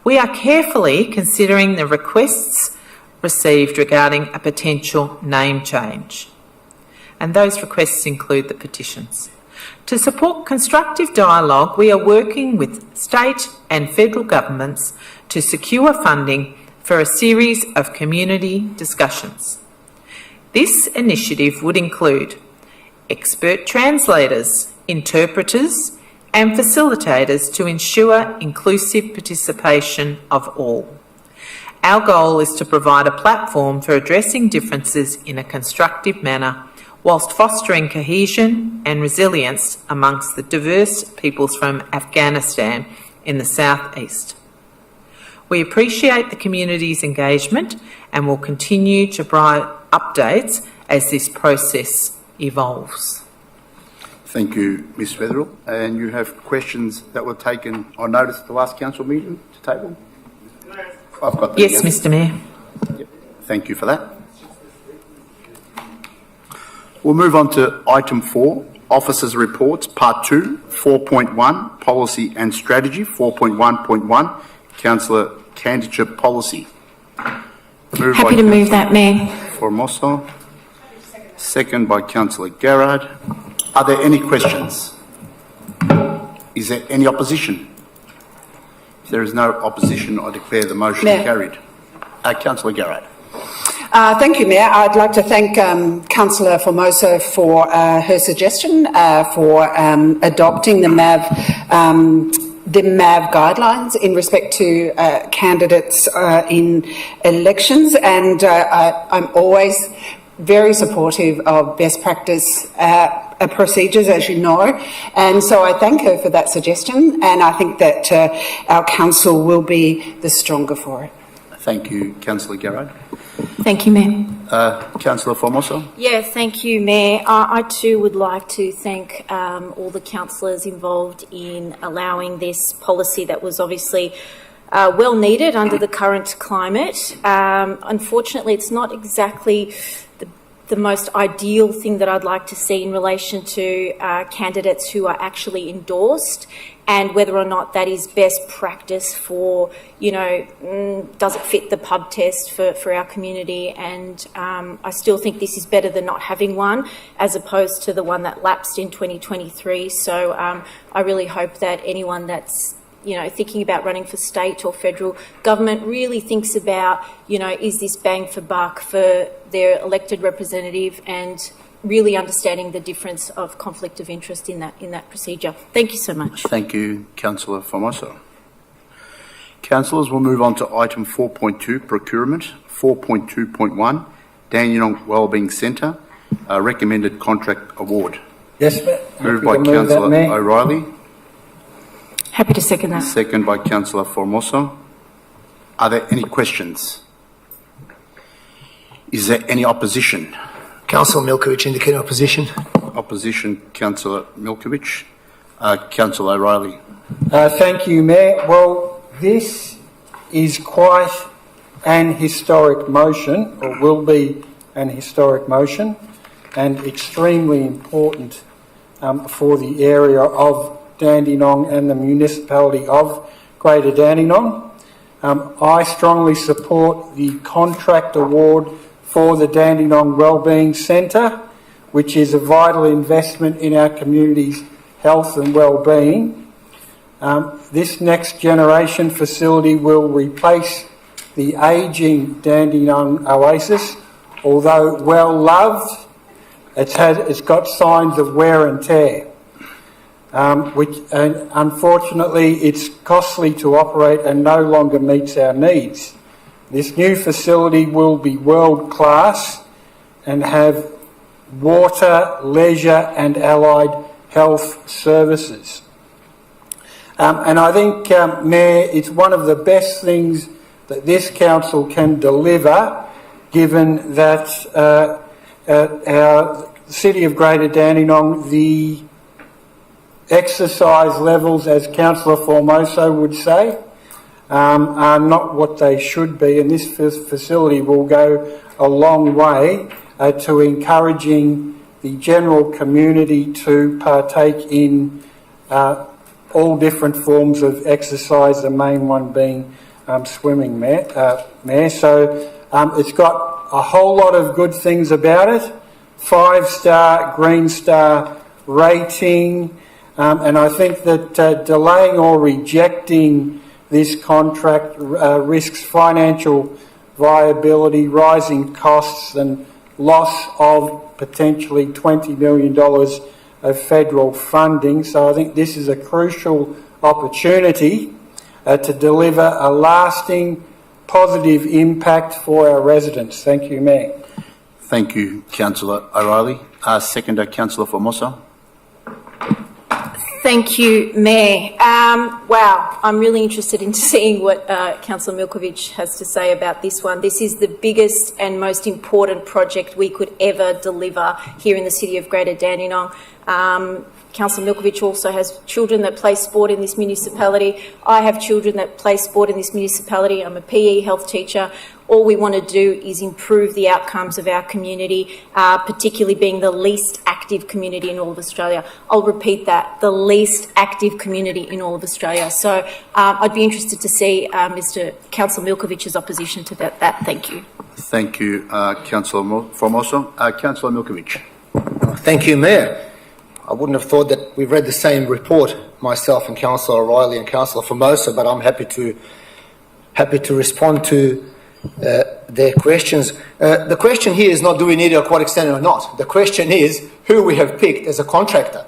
We are carefully considering the requests received regarding a potential name change, and those requests include the petitions. To support constructive dialogue, we are working with state and federal governments to secure funding for a series of community discussions. This initiative would include expert translators, interpreters and facilitators to ensure inclusive participation of all. Our goal is to provide a platform for addressing differences in a constructive manner whilst fostering cohesion and resilience amongst the diverse peoples from Afghanistan in the southeast. We appreciate the community's engagement and will continue to provide updates as this process evolves. Thank you, Ms Weatherill. And you have questions that were taken on notice at the last council meeting to table? I've got them. Yes, Mr Mayor. Yep. Thank you for that. We'll move on to item 4, Officers' Reports, Part 2, 4.1, Policy and Strategy, 4.1.1, Councillor Candidature Policy. Happy to move that, Mayor. Formoso. Second by Councillor Garrard. Are there any questions? Is there any opposition? If there is no opposition, I declare the motion Mayor. carried. Councillor Garrard. Thank you, Mayor. I'd like to thank Councillor Formoso for her suggestion for adopting the MAV guidelines in respect to candidates in elections, and I'm always very supportive of best practice procedures, as you know, and so I thank her for that suggestion, and I think that our council will be the stronger for it. Thank you, Councillor Garrard. Thank you, Mayor. Councillor Formoso. Yeah, thank you, Mayor. I too would like to thank all the councillors involved in allowing this policy that was obviously well needed under the current climate. Unfortunately, it's not exactly the most ideal thing that I'd like to see in relation to candidates who are actually endorsed, and whether or not that is best practice for, you know, does it fit the pub test for our community? And I still think this is better than not having one, as opposed to the one that lapsed in 2023. So I really hope that anyone that's, you know, thinking about running for state or federal government really thinks about, you know, is this bang for buck for their elected representative, and really understanding the difference of conflict of interest in that procedure. Thank you so much. Thank you, Councillor Formoso. Councillors, we'll move on to item 4.2, procurement. 4.2.1, Dandenong Wellbeing Centre, recommended contract award. Yes, Mayor. Moved by Councillor O'Reilly. Happy to second that. Second by Councillor Formoso. Are there any questions? Is there any opposition? Councillor Milkovich indicating opposition. Opposition, Councillor Milkovich. Councillor O'Reilly. Thank you, Mayor. Well, this is quite an historic motion, or will be an historic motion, and extremely important for the area of Dandenong and the municipality of Greater Dandenong. I strongly support the contract award for the Dandenong Wellbeing Centre, which is a vital investment in our community's health and well-being. This next generation facility will replace the ageing Dandenong Oasis. Although well loved, it's got signs of wear and tear. And unfortunately, it's costly to operate and no longer meets our needs. This new facility will be world-class and have water, leisure and allied health services. And I think, Mayor, it's one of the best things that this council can deliver, given that our City of Greater Dandenong, the exercise levels, as Councillor Formoso would say, are not what they should be, and this facility will go a long way to encouraging the general community to partake in all different forms of exercise, the main one being swimming, Mayor. So it's got a whole lot of good things about it. 5-star, Green Star rating, and I think that delaying or rejecting this contract risks financial viability, rising costs and loss of potentially $20 million of federal funding. So I think this is a crucial opportunity to deliver a lasting positive impact for our residents. Thank you, Mayor. Thank you, Councillor O'Reilly. Seconder, Councillor Formoso. Thank you, Mayor. Wow, I'm really interested in seeing what Councillor Milkovich has to say about this one. This is the biggest and most important project we could ever deliver here in the City of Greater Dandenong. Councillor Milkovich also has children that play sport in this municipality. I have children that play sport in this municipality. I'm a PE health teacher. All we want to do is improve the outcomes of our community, particularly being the least active community in all of Australia. I'll repeat that, the least active community in all of Australia. So I'd be interested to see Mr Councillor Milkovich's opposition to that. Thank you. Thank you, Councillor Formoso. Councillor Milkovich. Thank you, Mayor. I wouldn't have thought that we've read the same report, myself and Councillor O'Reilly and Councillor Formoso, but I'm happy to respond to their questions. The question here is not do we need an aquatic centre or not. The question is who we have picked as a contractor.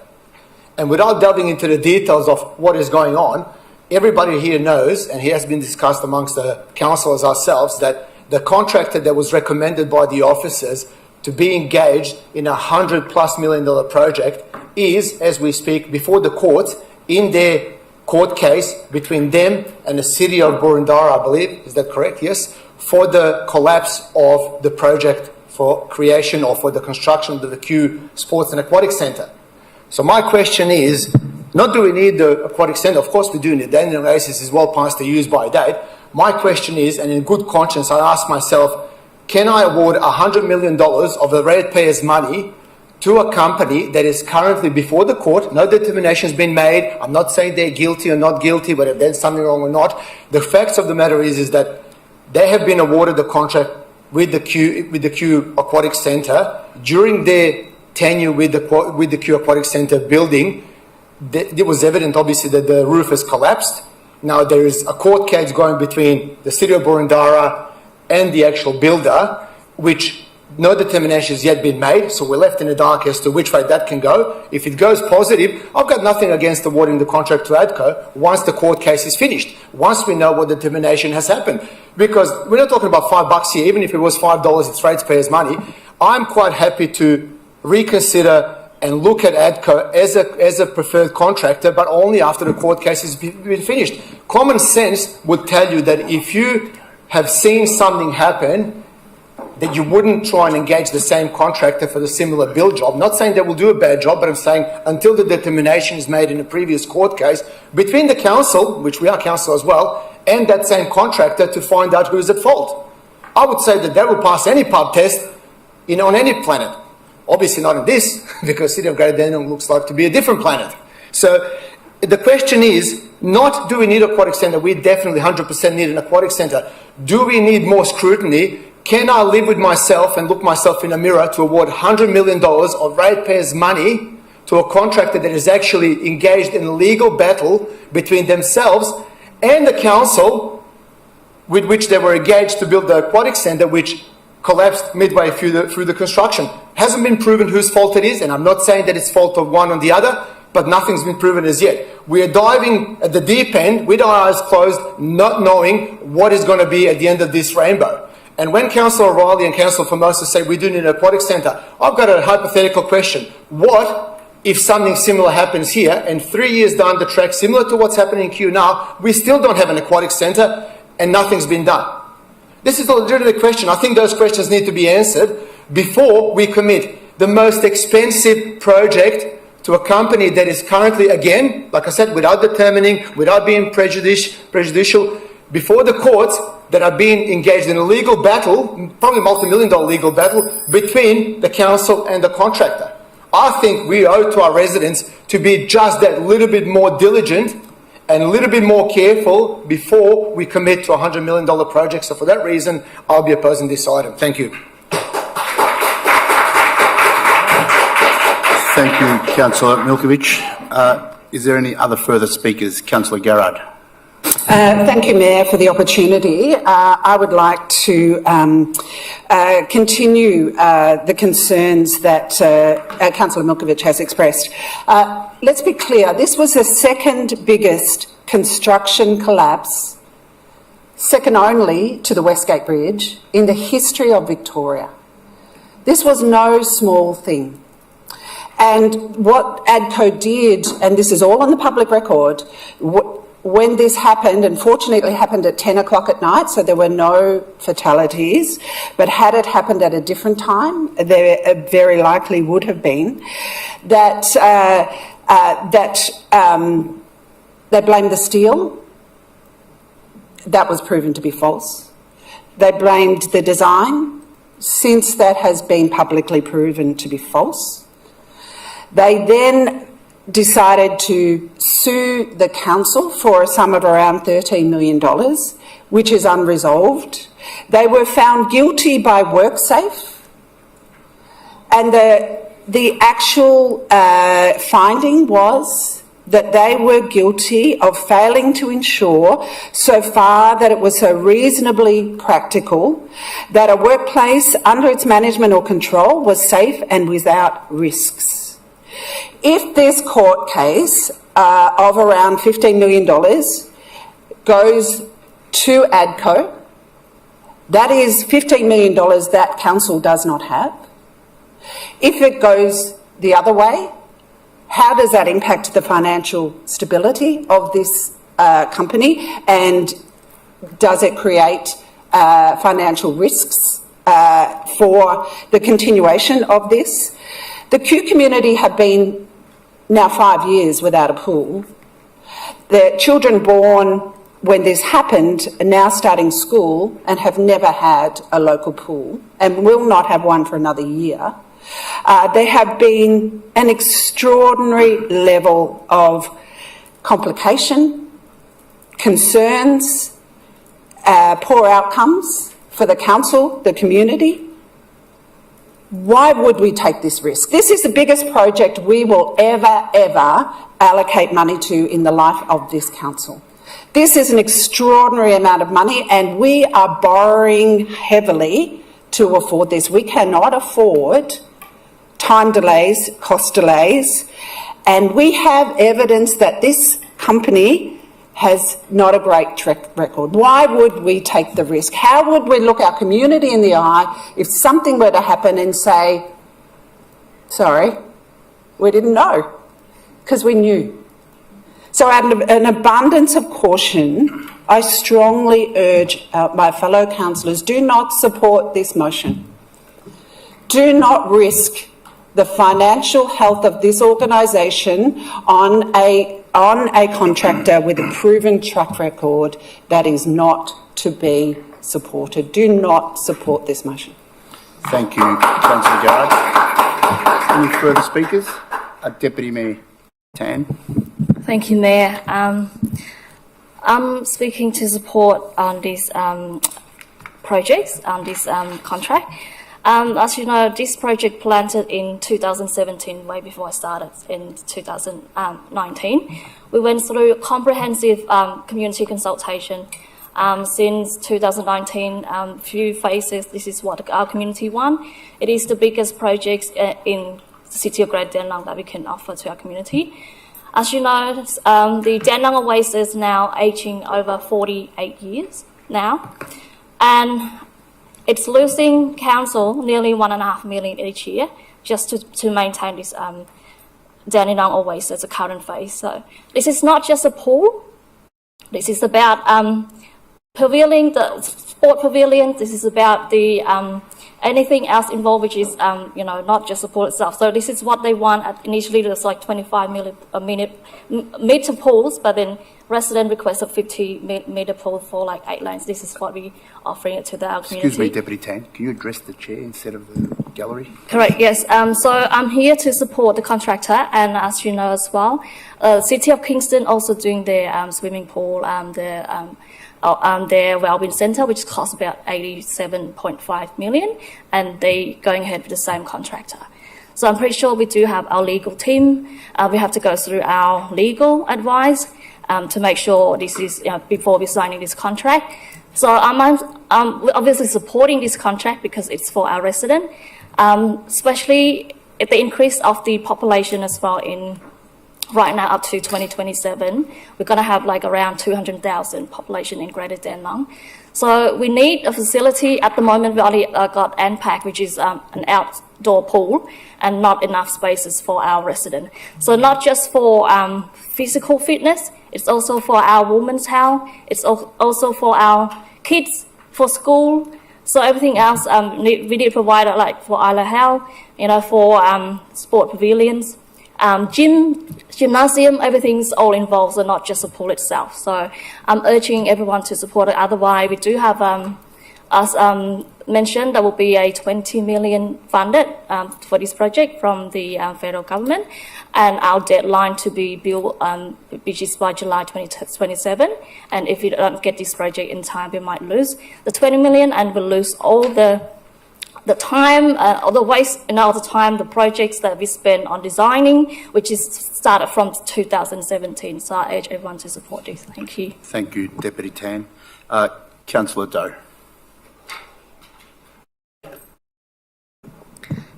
And without delving into the details of what is going on, everybody here knows, and it has been discussed amongst the councillors ourselves, that the contractor that was recommended by the officers to be engaged in $100+ million project is, as we speak, before the courts in their court case between them and the city of Boroondara, I believe. Is that correct? Yes. For the collapse of the project for creation or for the construction of the Kew Sports and Aquatic Centre. So my question is, not do we need the aquatic centre? Of course we do need. The Daniel Oasis is well past the use-by date. My question is, and in good conscience, I ask myself, can I award $100 million of the ratepayers' money to a company that is currently before the court? No determination has been made. I'm not saying they're guilty or not guilty, whether there's something wrong or not. The facts of the matter is that they have been awarded the contract with the Kew Aquatic Centre during their tenure with the Kew Aquatic Centre building. It was evident, obviously, that the roof has collapsed. Now there is a court case going between the city of Boroondara and the actual builder, which no determination has yet been made, so we're left in the dark as to which way that can go. If it goes positive, I've got nothing against awarding the contract to ADCO once the court case is finished, once we know what determination has happened. Because we're not talking about $5 here, even if it was $5, it's ratepayers' money. I'm quite happy to reconsider and look at ADCO as a preferred contractor, but only after the court case has been finished. Common sense would tell you that if you have seen something happen, that you wouldn't try and engage the same contractor for the similar build job. Not saying they will do a bad job, but I'm saying until the determination is made in a previous court case between the council, which we are council as well, and that same contractor to find out who is at fault. I would say that they will pass any pub test on any planet. Obviously not in this, because City of Greater Dandenong looks like to be a different planet. So the question is, not do we need an aquatic centre? We definitely 100% need an aquatic centre. Do we need more scrutiny? Can I live with myself and look myself in a mirror to award $100 million of ratepayers' money to a contractor that is actually engaged in a legal battle between themselves and the council with which they were engaged to build the aquatic centre, which collapsed midway through the construction? Hasn't been proven whose fault it is, and I'm not saying that it's fault of one or the other, but nothing's been proven as yet. We are diving at the deep end with our eyes closed, not knowing what is going to be at the end of this rainbow. And when Councillor O'Reilly and Councillor Formoso say we do need an aquatic centre, I've got a hypothetical question. What if something similar happens here and 3 years down the track, similar to what's happening in Kew now, we still don't have an aquatic centre and nothing's been done? This is a legitimate question. I think those questions need to be answered before we commit the most expensive project to a company that is currently, again, like I said, without determining, without being prejudicial, before the courts, that are being engaged in a legal battle, probably a multi-million-dollar legal battle, between the council and the contractor. I think we owe to our residents to be just that little bit more diligent and a little bit more careful before we commit to a $100 million project. So for that reason, I'll be opposing this item. Thank you. Thank you, Councillor Milkovich. Is there any other further speakers? Councillor Garrard. Thank you, Mayor, for the opportunity. I would like to continue the concerns that Councillor Milkovich has expressed. Let's be clear, this was the second biggest construction collapse, second only to the Westgate Bridge, in the history of Victoria. This was no small thing. And what ADCO did, and this is all on the public record, when this happened, unfortunately it happened at 10 o'clock at night, so there were no fatalities, but had it happened at a different time, there very likely would have been, that they blamed the steel. That was proven to be false. They blamed the design, since that has been publicly proven to be false. They then decided to sue the council for a sum of around $13 million, which is unresolved. They were found guilty by WorkSafe, and the actual finding was that they were guilty of failing to ensure so far that it was so reasonably practical that a workplace under its management or control was safe and without risks. If this court case of around $15 million goes to ADCO, that is $15 million that council does not have. If it goes the other way, how does that impact the financial stability of this company, and does it create financial risks for the continuation of this? The Q community have been now 5 years without a pool. The children born when this happened are now starting school and have never had a local pool and will not have one for another year. There have been an extraordinary level of complication, concerns, poor outcomes for the council, the community. Why would we take this risk? This is the biggest project we will ever allocate money to in the life of this council. This is an extraordinary amount of money, and we are borrowing heavily to afford this. We cannot afford time delays, cost delays, and we have evidence that this company has not a great track record. Why would we take the risk? How would we look our community in the eye if something were to happen and say, sorry, we didn't know, because we knew. So out of an abundance of caution, I strongly urge my fellow councillors, do not support this motion. Do not risk the financial health of this organisation on a contractor with a proven track record that is not to be supported. Do not support this motion. Thank you, Councillor Gard. Any further speakers? Deputy Mayor Tan. Thank you, Mayor. I'm speaking to support on these projects, on this contract. As you know, this project planted in 2017, way before I started in 2019. We went through comprehensive community consultation. Since 2019, few phases, this is what our community wants. It is the biggest project in the city of Greater Dandenong that we can offer to our community. As you know, the Dandenong Oasis is now aging over 48 years now, and it's losing council nearly $1.5 million each year just to maintain this Dandenong Oasis as a current phase. So this is not just a pool. This is about pavilion, the sport pavilion. This is about the anything else involved, which is not just the pool itself. So this is what they want. Initially, there's like 25 meter pools, but then resident requests a 50-meter pool for like 8 lanes. This is what we're offering it to our community. Excuse me, Deputy Tan, can you address the chair instead of the gallery? Correct, yes. So I'm here to support the contractor, and as you know as well, City of Kingston also doing their swimming pool, their Wellbeing Centre, which costs about $87.5 million, and they going ahead with the same contractor. So I'm pretty sure we do have our legal team. We have to go through our legal advice to make sure this is before we're signing this contract. So I'm obviously supporting this contract because it's for our resident, especially at the increase of the population as well in right now up to 2027, we're going to have like around 200,000 population in Greater Dandenong. So we need a facility. At the moment, we only got NPAC, which is an outdoor pool, and not enough spaces for our resident. So not just for physical fitness, it's also for our women's health. It's also for our kids, for school. So everything else, we need to provide like for Isla Health, for sport pavilions. gymnasium, everything's all involved, so not just the pool itself. So I'm urging everyone to support it. Otherwise, we do have, as mentioned, there will be a 20 million funded for this project from the federal government, and our deadline to be built, which is by July 2027. And if we don't get this project in time, we might lose the 20 million, and we'll lose all the time, all the waste, and all the time, the projects that we spent on designing, which is started from 2017. So I urge everyone to support this. Thank you. Thank you, Deputy Tan. Councillor Doe.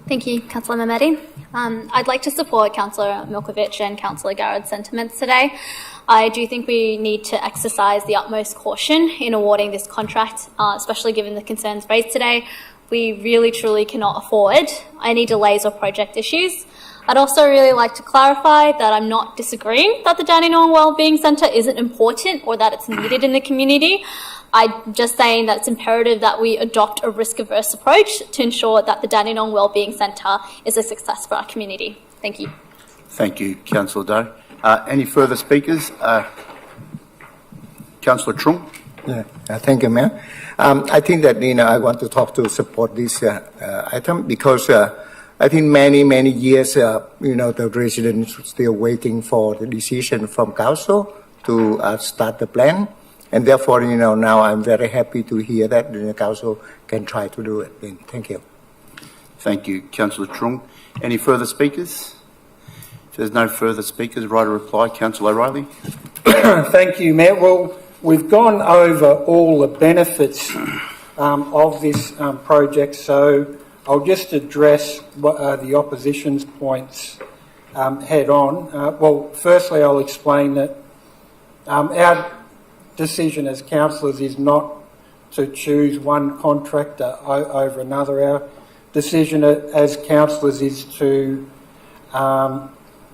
Thank you, Councillor Mehmeti. I'd like to support Councillor Milkovich and Councillor Garrett's sentiments today. I do think we need to exercise the utmost caution in awarding this contract, especially given the concerns raised today. We really, truly cannot afford any delays or project issues. I'd also really like to clarify that I'm not disagreeing that the Dandenong Wellbeing Centre isn't important or that it's needed in the community. I'm just saying that it's imperative that we adopt a risk-averse approach to ensure that the Dandenong Wellbeing Centre is a success for our community. Thank you. Thank you, Councillor Doe. Any further speakers? Councillor Trung. Yeah, thank you, Mayor. I think that, I want to talk to support this item because I think many years, the residents are still waiting for the decision from council to start the plan. And therefore, now I'm very happy to hear that the council can try to do it. Thank you. Thank you, Councillor Trung. Any further speakers? If there's no further speakers, right a reply. Councillor O'Reilly. Thank you, Mayor. Well, we've gone over all the benefits of this project, so I'll just address the opposition's points head on. Well, firstly, I'll explain that our decision as councillors is not to choose one contractor over another. Our decision as councillors is to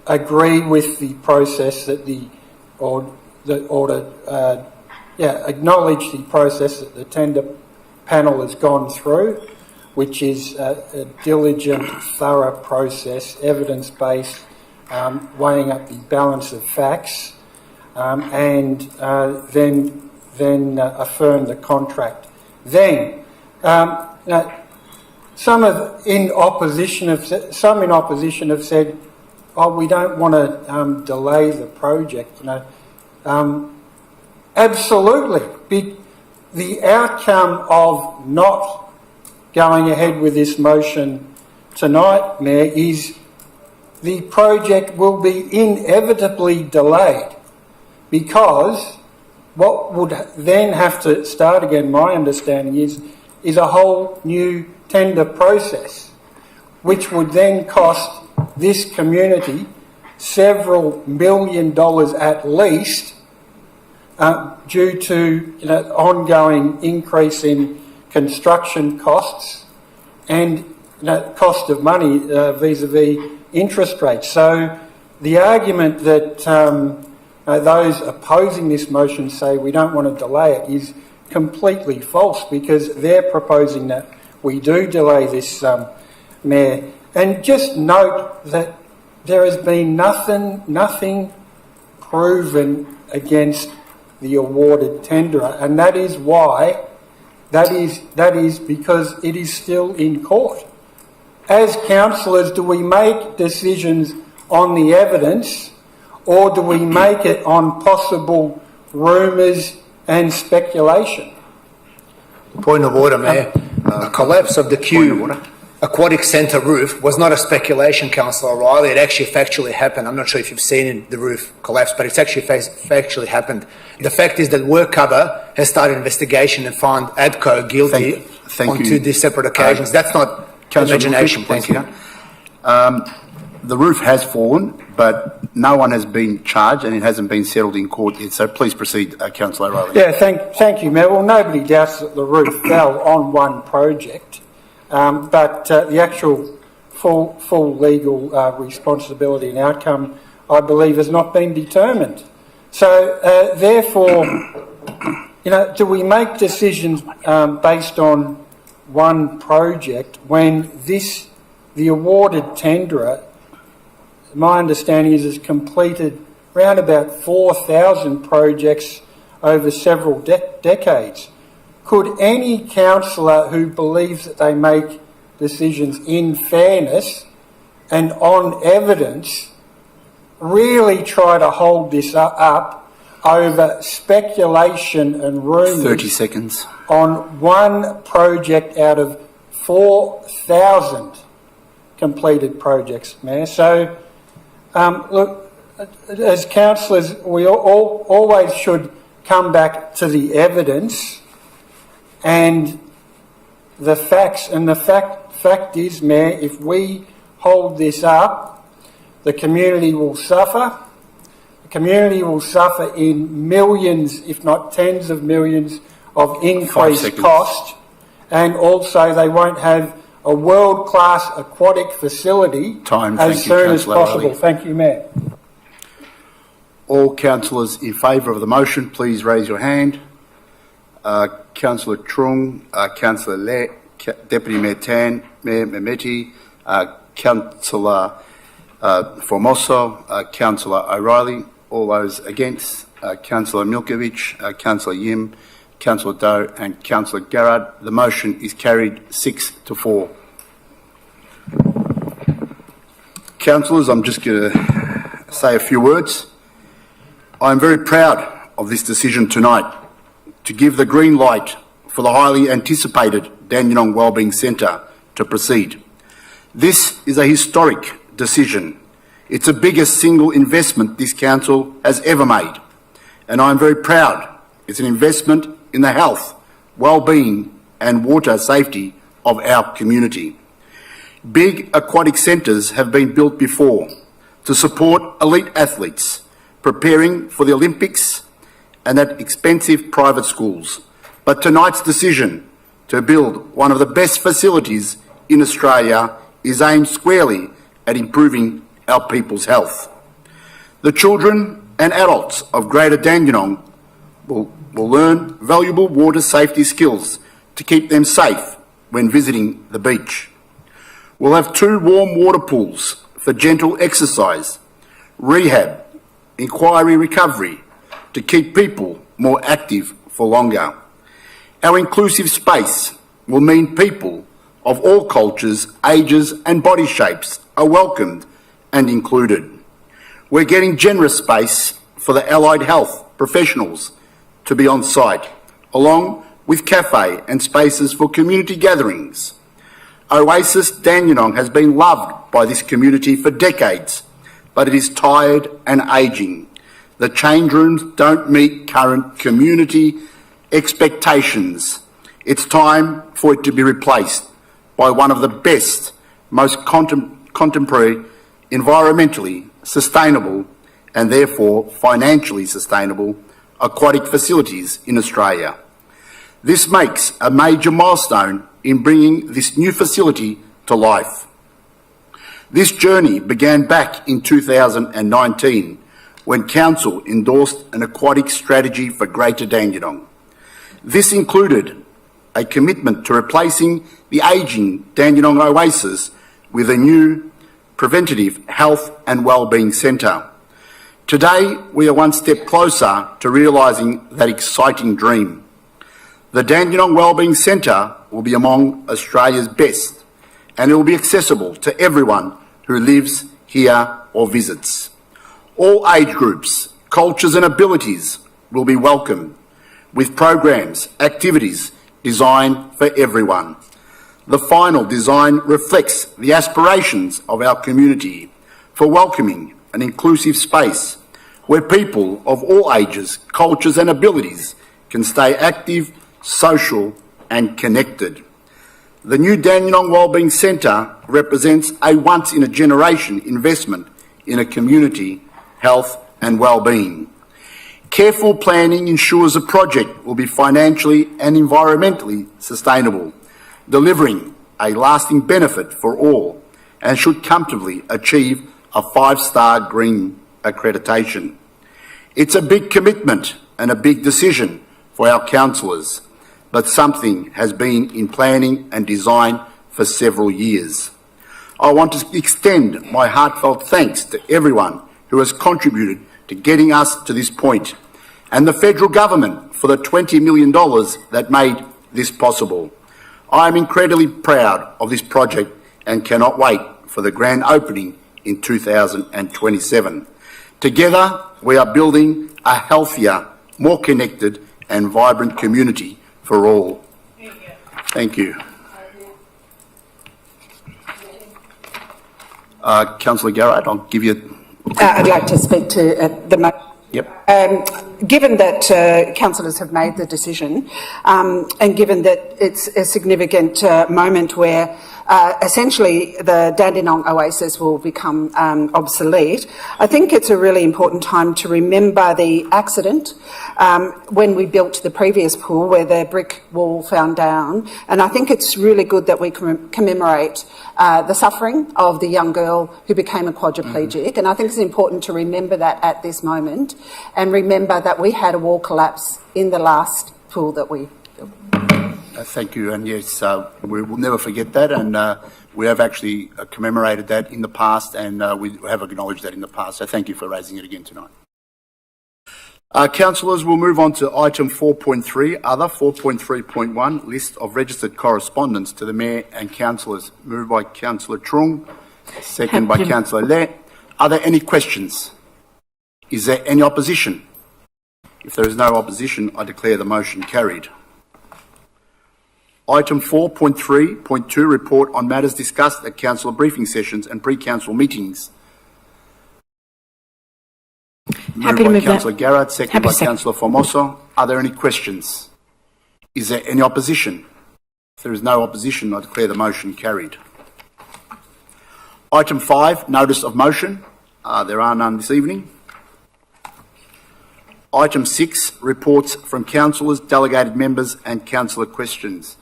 agree with the process that acknowledge the process that the tender panel has gone through, which is a diligent, thorough process, evidence-based, weighing up the balance of facts, and then affirm the contract. Then, some in opposition have said, "Oh, we don't want to delay the project." Absolutely, the outcome of not going ahead with this motion tonight, Mayor, is the project will be inevitably delayed. Because what would then have to start again, my understanding is a whole new tender process, which would then cost this community several $1 million at least, due to ongoing increase in construction costs and cost of money vis-a-vis interest rates. So the argument that those opposing this motion say we don't want to delay it is completely false, because they're proposing that we do delay this, Mayor. And just note that there has been nothing proven against the awarded tenderer, and that is why, that is because it is still in court. As councillors, do we make decisions on the evidence, or do we make it on possible rumours and speculation? Point of order, Mayor. The collapse of the Kew Aquatic Centre roof was not a speculation, Councillor O'Reilly. It actually factually happened. I'm not sure if you've seen the roof collapse, but it's actually factually happened. The fact is that WorkCover has started investigation and found ADCO guilty on two separate occasions. That's not imagination. Thank you. The roof has fallen, but no one has been charged and it hasn't been settled in court yet. So please proceed, Councillor O'Reilly. Yeah, thank you, Mayor. Well, nobody doubts that the roof fell on one project, but the actual full legal responsibility and outcome, I believe, has not been determined. So therefore, do we make decisions based on one project when the awarded tenderer my understanding is has completed around about 4,000 projects over several decades. Could any councillor who believes that they make decisions in fairness and on evidence really try to hold this up over speculation and rumours 30 seconds. on one project out of 4,000 completed projects, Mayor? So, look, as councillors, we always should come back to the evidence and the facts. And the fact is, Mayor, if we hold this up, the community will suffer. The community will suffer in millions, if not tens of millions, of increased cost, and also they won't have a world-class aquatic facility as soon as possible. Thank you, Mayor. All councillors in favour of the motion, please raise your hand. Councillor Trung, Councillor Le, Deputy Mayor Tan, Mayor Mehmeti, Councillor Formoso, Councillor O'Reilly. All those against, Councillor Milkovich, Councillor Yim, Councillor Doe and Councillor Garrard. The motion is carried 6-4. Councillors, I'm just going to say a few words. I'm very proud of this decision tonight to give the green light for the highly anticipated Dandenong Wellbeing Centre to proceed. This is a historic decision. It's the biggest single investment this council has ever made, and I'm very proud. It's an investment in the health, well-being and water safety of our community. Big aquatic centres have been built before to support elite athletes preparing for the Olympics and at expensive private schools. But tonight's decision to build one of the best facilities in Australia is aimed squarely at improving our people's health. The children and adults of Greater Dandenong will learn valuable water safety skills to keep them safe when visiting the beach. We'll have 2 warm water pools for gentle exercise, rehab, inquiry recovery to keep people more active for longer. Our inclusive space will mean people of all cultures, ages and body shapes are welcomed and included. We're getting generous space for the allied health professionals to be on site, along with cafe and spaces for community gatherings. Oasis Dandenong has been loved by this community for decades, but it is tired and ageing. The change rooms don't meet current community expectations. It's time for it to be replaced by one of the best, most contemporary, environmentally sustainable and therefore financially sustainable aquatic facilities in Australia. This makes a major milestone in bringing this new facility to life. This journey began back in 2019 when Council endorsed an aquatic strategy for Greater Dandenong. This included a commitment to replacing the ageing Dandenong Oasis with a new preventative health and wellbeing centre. Today, we are one step closer to realising that exciting dream. The Dandenong Wellbeing Centre will be among Australia's best, and it will be accessible to everyone who lives here or visits. All age groups, cultures and abilities will be welcome, with programs, activities designed for everyone. The final design reflects the aspirations of our community for welcoming an inclusive space where people of all ages, cultures and abilities can stay active, social and connected. The new Dandenong Wellbeing Centre represents a once-in-a-generation investment in a community, health and wellbeing. Careful planning ensures a project will be financially and environmentally sustainable, delivering a lasting benefit for all, and should comfortably achieve a 5-star green accreditation. It's a big commitment and a big decision for our councillors, but something has been in planning and design for several years. I want to extend my heartfelt thanks to everyone who has contributed to getting us to this point, and the federal government for the $20 million that made this possible. I am incredibly proud of this project and cannot wait for the grand opening in 2027. Together, we are building a healthier, more connected and vibrant community for all. Thank you. Councillor Garrett, I'll give you... I'd like to speak to the... Yep. Given that councillors have made the decision, and given that it's a significant moment where essentially the Dandenong Oasis will become obsolete, I think it's a really important time to remember the accident when we built the previous pool where the brick wall found down. And I think it's really good that we commemorate the suffering of the young girl who became a quadriplegic. And I think it's important to remember that at this moment, and remember that we had a wall collapse in the last pool that we built. Thank you, and yes, we will never forget that, and we have actually commemorated that in the past, and we have acknowledged that in the past, so thank you for raising it again tonight. Councillors, we'll move on to item 4.3, other 4.3.1, list of registered correspondence to the Mayor and Councillors. Moved by Councillor Trung, second by Councillor Le. Are there any questions? Is there any opposition? If there is no opposition, I declare the motion carried. Item 4.3.2, report on matters discussed at council briefing sessions and pre-council meetings. Moved by Councillor Garrett, second by Councillor Formoso. Are there any questions? Is there any opposition? If there is no opposition, I declare the motion carried. Item 5, notice of motion. There are none this evening. Item 6, reports from councillors, delegated members and councillor questions.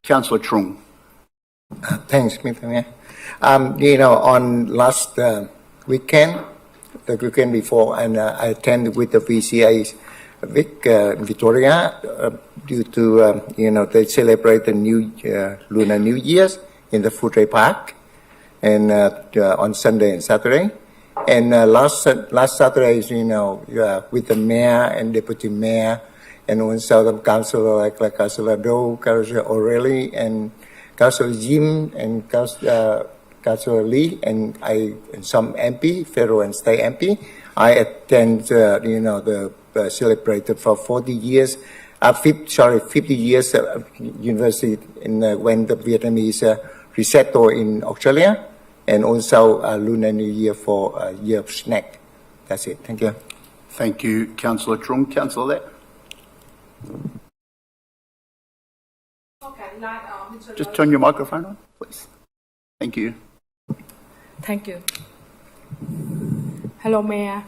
Councillor Trung. Thanks, Mr. Mayor. On last weekend, the weekend before, and I attended with the VCA Victoria due to, they celebrate the Lunar New Year's in the Footrey Park, and on Sunday and Saturday. And last Saturday, with the mayor and deputy mayor, and also the councillor like Councillor Doe, Councillor O'Reilly, and Councillor Jim, and Councillor Lee, and some MP, federal and state MP. I attend, the celebrated for 40 years, 50 years university when the Vietnamese resettled in Australia, and also Lunar New Year for Year of Snack. That's it. Thank you. Thank you, Councillor Trung. Councillor Le. Just turn your microphone on, please. Thank you. Thank you. Hello, Mayor.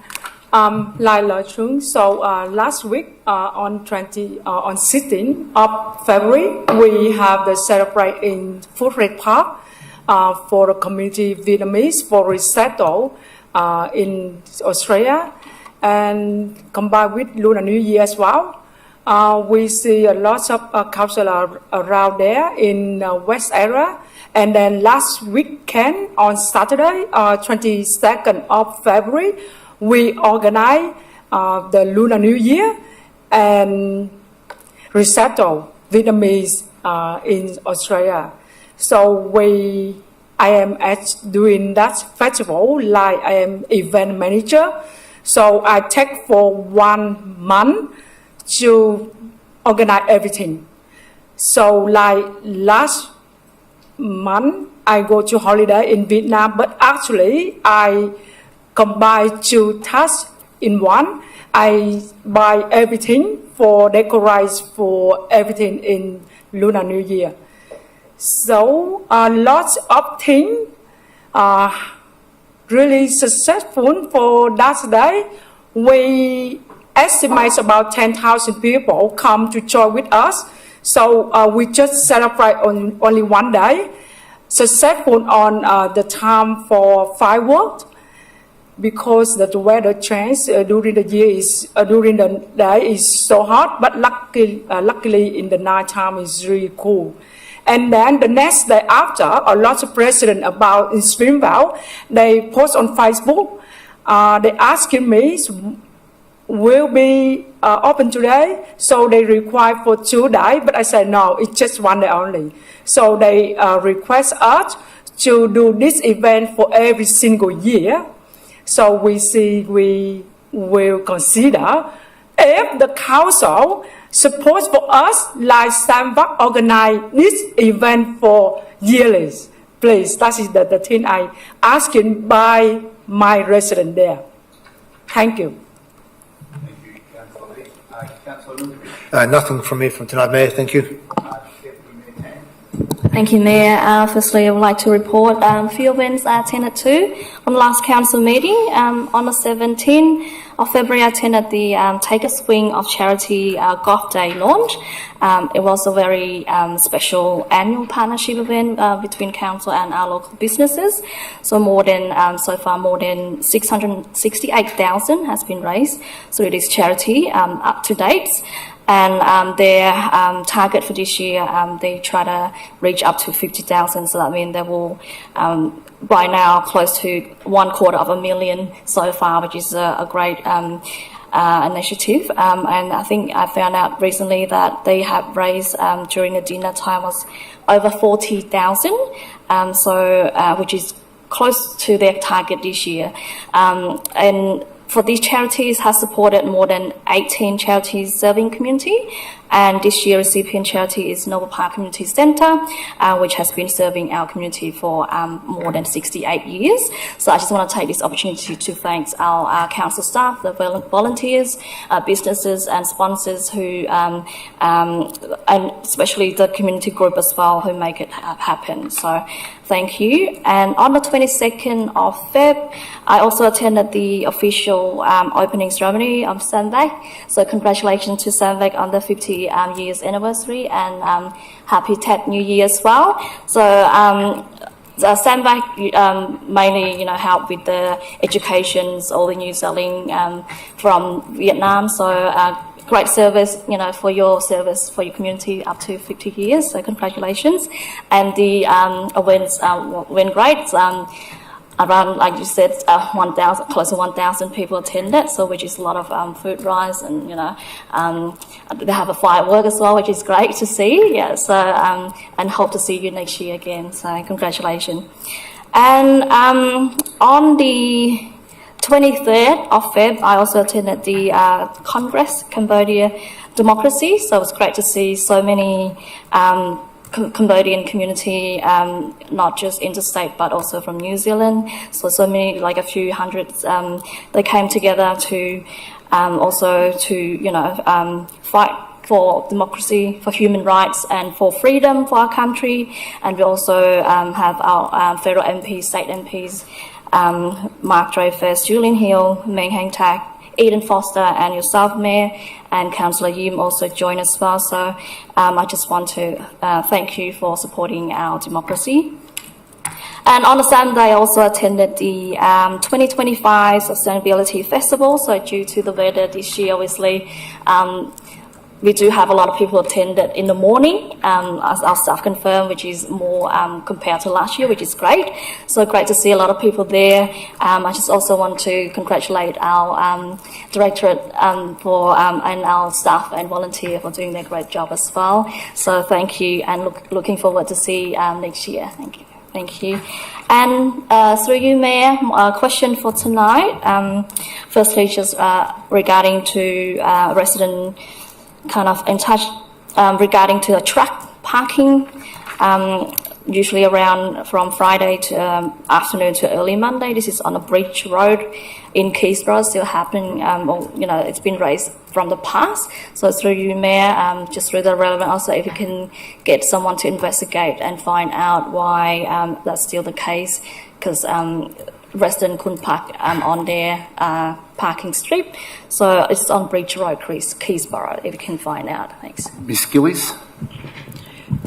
Lai Lo Trung. So last week on 16th of February, we have the celebrate in Footrey Park for the community Vietnamese for resettle in Australia, and combined with Lunar New Year as well. We see a lot of councillors around there in West area. And then last weekend on Saturday, 22nd of February, we organized the Lunar New Year and resettle Vietnamese in Australia. So I am doing that festival like I am event manager. So I take for 1 month to organize everything. So like last month, I go to holiday in Vietnam, but actually I combine 2 tasks in one. I buy everything for decorate for everything in Lunar New Year. So lots of things are really successful for that day. We estimate about 10,000 people come to join with us. So we just celebrate on only one day. Successful on the time for fireworks because the weather change during the year during the day is so hot, but luckily in the night time is really cool. And then the next day after, a lot of residents about in Springvale, they post on Facebook. They asking me, will be open today, so they require for 2 days, but I said no, it's just 1 day only. So they request us to do this event for every single year. So we will consider if the council supports for us, like Sandvak, organize this event for yearly. Please, that is the thing I asking by my resident there. Thank you. Nothing from me from tonight, Mayor. Thank you. Thank you, Mayor. Firstly, I would like to report a few events I attended to on the last council meeting. On the 17th of February, I attended the Take a Swing of Charity Golf Day launch. It was a very special annual partnership event between council and our local businesses. So so far more than 668,000 has been raised through this charity up to date. And their target for this year, they try to reach up to 50,000. So that means they will, by now, close to 250,000 so far, which is a great initiative. And I think I found out recently that they have raised during the dinner time was over 40,000. Which is close to their target this year. And for these charities has supported more than 18 charities serving community. And this year recipient charity is Noble Park Community Centre, which has been serving our community for more than 68 years. So I just want to take this opportunity to thank our council staff, the volunteers, businesses and sponsors who, and especially the community group as well, who make it happen. So thank you. And on the 22nd of Feb, I also attended the official opening ceremony of Sandvak. So congratulations to Sandvak on the 50 years anniversary, and happy Tet New Year as well. So Sandvak mainly, help with the educations, all the new selling from Vietnam. So great service, for your service for your community up to 50 years. So congratulations. And the events went great. Around, like you said, 1,000, close to 1,000 people attended, so which is a lot of food rise, and they have a firework as well, which is great to see. Yeah, so and hope to see you next year again. So congratulations. And on the 23rd of Feb, I also attended the Congress Cambodia Democracy. So it's great to see so many Cambodian community, not just interstate but also from New Zealand. So many, like a few hundreds, they came together to also to fight for democracy, for human rights, and for freedom for our country. And we also have our federal MPs, state MPs, Mark Dreyfus, Julian Hill, Meng Hang Tak, Eden Foster, and yourself, Mayor, and Councillor Yim also joined as well. So I just want to thank you for supporting our democracy. And on the same day, I also attended the 2025 Sustainability Festival. So due to the weather this year, obviously, we do have a lot of people attended in the morning, as our staff confirmed, which is more compared to last year, which is great. So great to see a lot of people there. I just also want to congratulate our directorate for and our staff and volunteer for doing their great job as well. So thank you, and looking forward to see next year. Thank you. Thank you. And through you, Mayor, a question for tonight. Firstly, just regarding to resident kind of in touch regarding to the truck parking, usually around from Friday to afternoon to early Monday. This is on a bridge road in Keysborough, still happening, it's been raised from the past. So through you, Mayor, just through the relevant, also if you can get someone to investigate and find out why that's still the case, because residents couldn't park on their parking strip. So it's on Bridge Road, Keysborough, if you can find out. Thanks. Ms Gillies.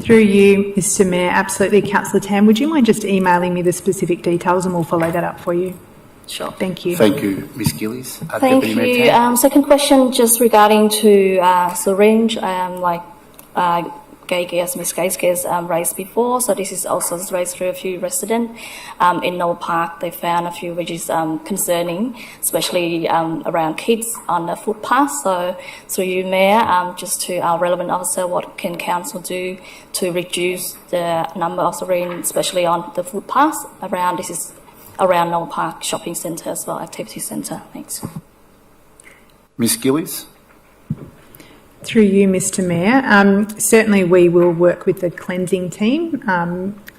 Through you, Mr Mayor, absolutely. Councillor Tam, would you mind just emailing me the specific details and we'll follow that up for you? Sure. Thank you. Thank you, Ms Gillies. Thank Deputy you. Second question, just regarding to syringe, as Ms. Gaiske has raised before. So this is also raised through a few residents in Noel Park. They found a few which is concerning, especially around kids on the footpath. So through you, Mayor, just to our relevant officer, what can council do to reduce the number of sirens, especially on the footpaths around? This is around Noel Park Shopping Centre as well, activity centre. Thanks. Ms Gillies? Through you, Mr Mayor, certainly we will work with the cleansing team,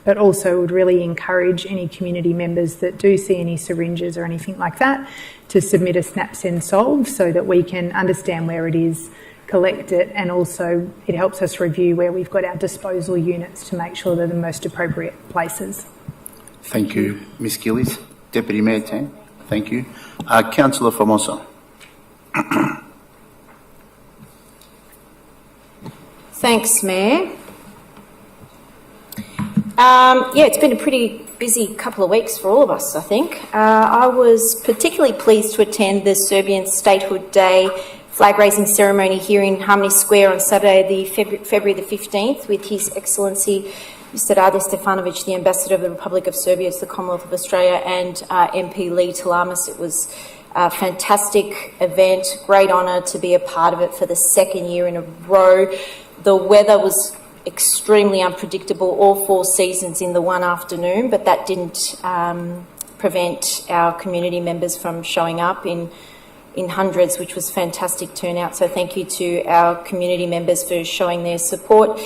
but also would really encourage any community members that do see any syringes or anything like that to submit a snap send solve so that we can understand where it is, collect it, and also it helps us review where we've got our disposal units to make sure they're the most appropriate places. Thank you, Ms Gillies. Deputy Mayor Tan, thank you. Councillor Formosa. Thanks, Mayor. Yeah, it's been a pretty busy couple of weeks for all of us, I think. I was particularly pleased to attend the Serbian Statehood Day flag-raising ceremony here in Harmony Square on Saturday, February the 15th, with His Excellency Mr Rade Stefanovic, the Ambassador of the Republic of Serbia to the Commonwealth of Australia, and MP Lee Talamas. It was a fantastic event, great honour to be a part of it for the second year in a row. The weather was extremely unpredictable all 4 seasons in the one afternoon, but that didn't prevent our community members from showing up in hundreds, which was fantastic turnout. So thank you to our community members for showing their support.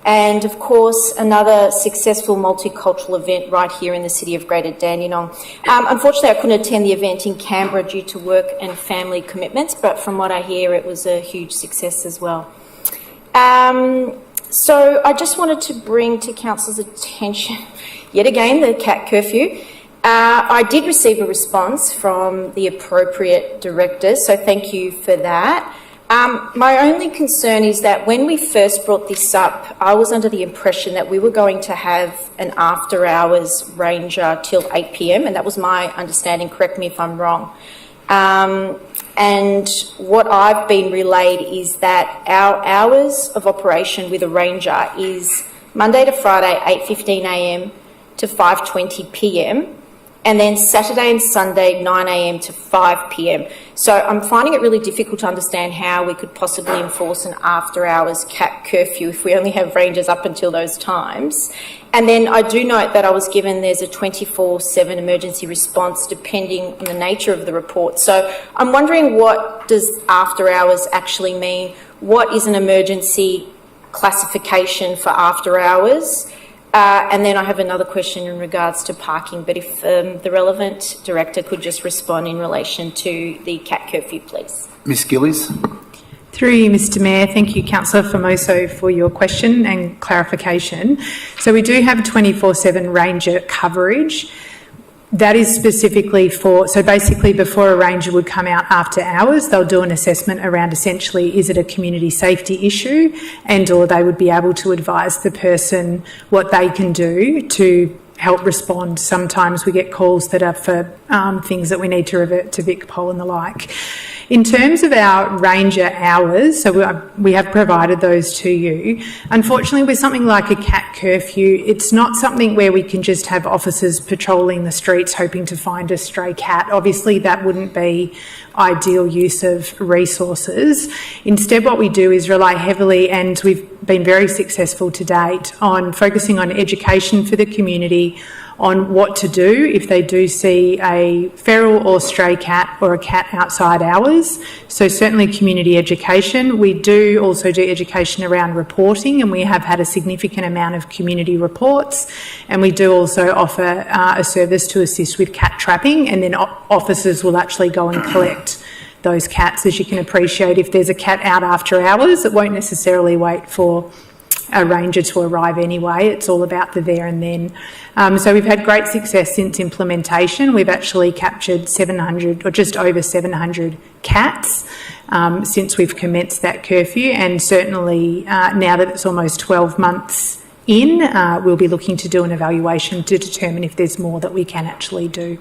And of course, another successful multicultural event right here in the city of Greater Dandenong. Unfortunately, I couldn't attend the event in Canberra due to work and family commitments, but from what I hear, it was a huge success as well. So I just wanted to bring to Council's attention, yet again, the cat curfew. I did receive a response from the appropriate directors, so thank you for that. My only concern is that when we first brought this up, I was under the impression that we were going to have an after-hours ranger till 8 p.m, and that was my understanding. Correct me if I'm wrong. And what I've been relayed is that our hours of operation with a ranger is Monday to Friday, 8:15 a.m. to 5:20 p.m, and then Saturday and Sunday, 9 a.m. to 5 p.m. So I'm finding it really difficult to understand how we could possibly enforce an after-hours cat curfew if we only have rangers up until those times. And then I do note that I was given there's a 24/7 emergency response depending on the nature of the report. So I'm wondering, what does after-hours actually mean? What is an emergency classification for after-hours? And then I have another question in regards to parking, but if the relevant director could just respond in relation to the cat curfew, please. Ms Gillies. Through you, Mr Mayor, thank you, Councillor Formoso, for your question and clarification. So we do have 24/7 ranger coverage. That is specifically for, so basically before a ranger would come out after hours, they'll do an assessment around essentially, is it a community safety issue, and or they would be able to advise the person what they can do to help respond. Sometimes we get calls that are for things that we need to revert to VicPol and the like. In terms of our ranger hours, so we have provided those to you. Unfortunately, with something like a cat curfew, it's not something where we can just have officers patrolling the streets hoping to find a stray cat. Obviously, that wouldn't be ideal use of resources. Instead, what we do is rely heavily, and we've been very successful to date, on focusing on education for the community on what to do if they do see a feral or stray cat or a cat outside hours. So certainly community education. We do also do education around reporting, and we have had a significant amount of community reports, and we do also offer a service to assist with cat trapping, and then officers will actually go and collect those cats. As you can appreciate, if there's a cat out after hours, it won't necessarily wait for a ranger to arrive anyway. It's all about the there and then. So we've had great success since implementation. We've actually captured 700 or just over 700 cats since we've commenced that curfew, and certainly now that it's almost 12 months in, we'll be looking to do an evaluation to determine if there's more that we can actually do.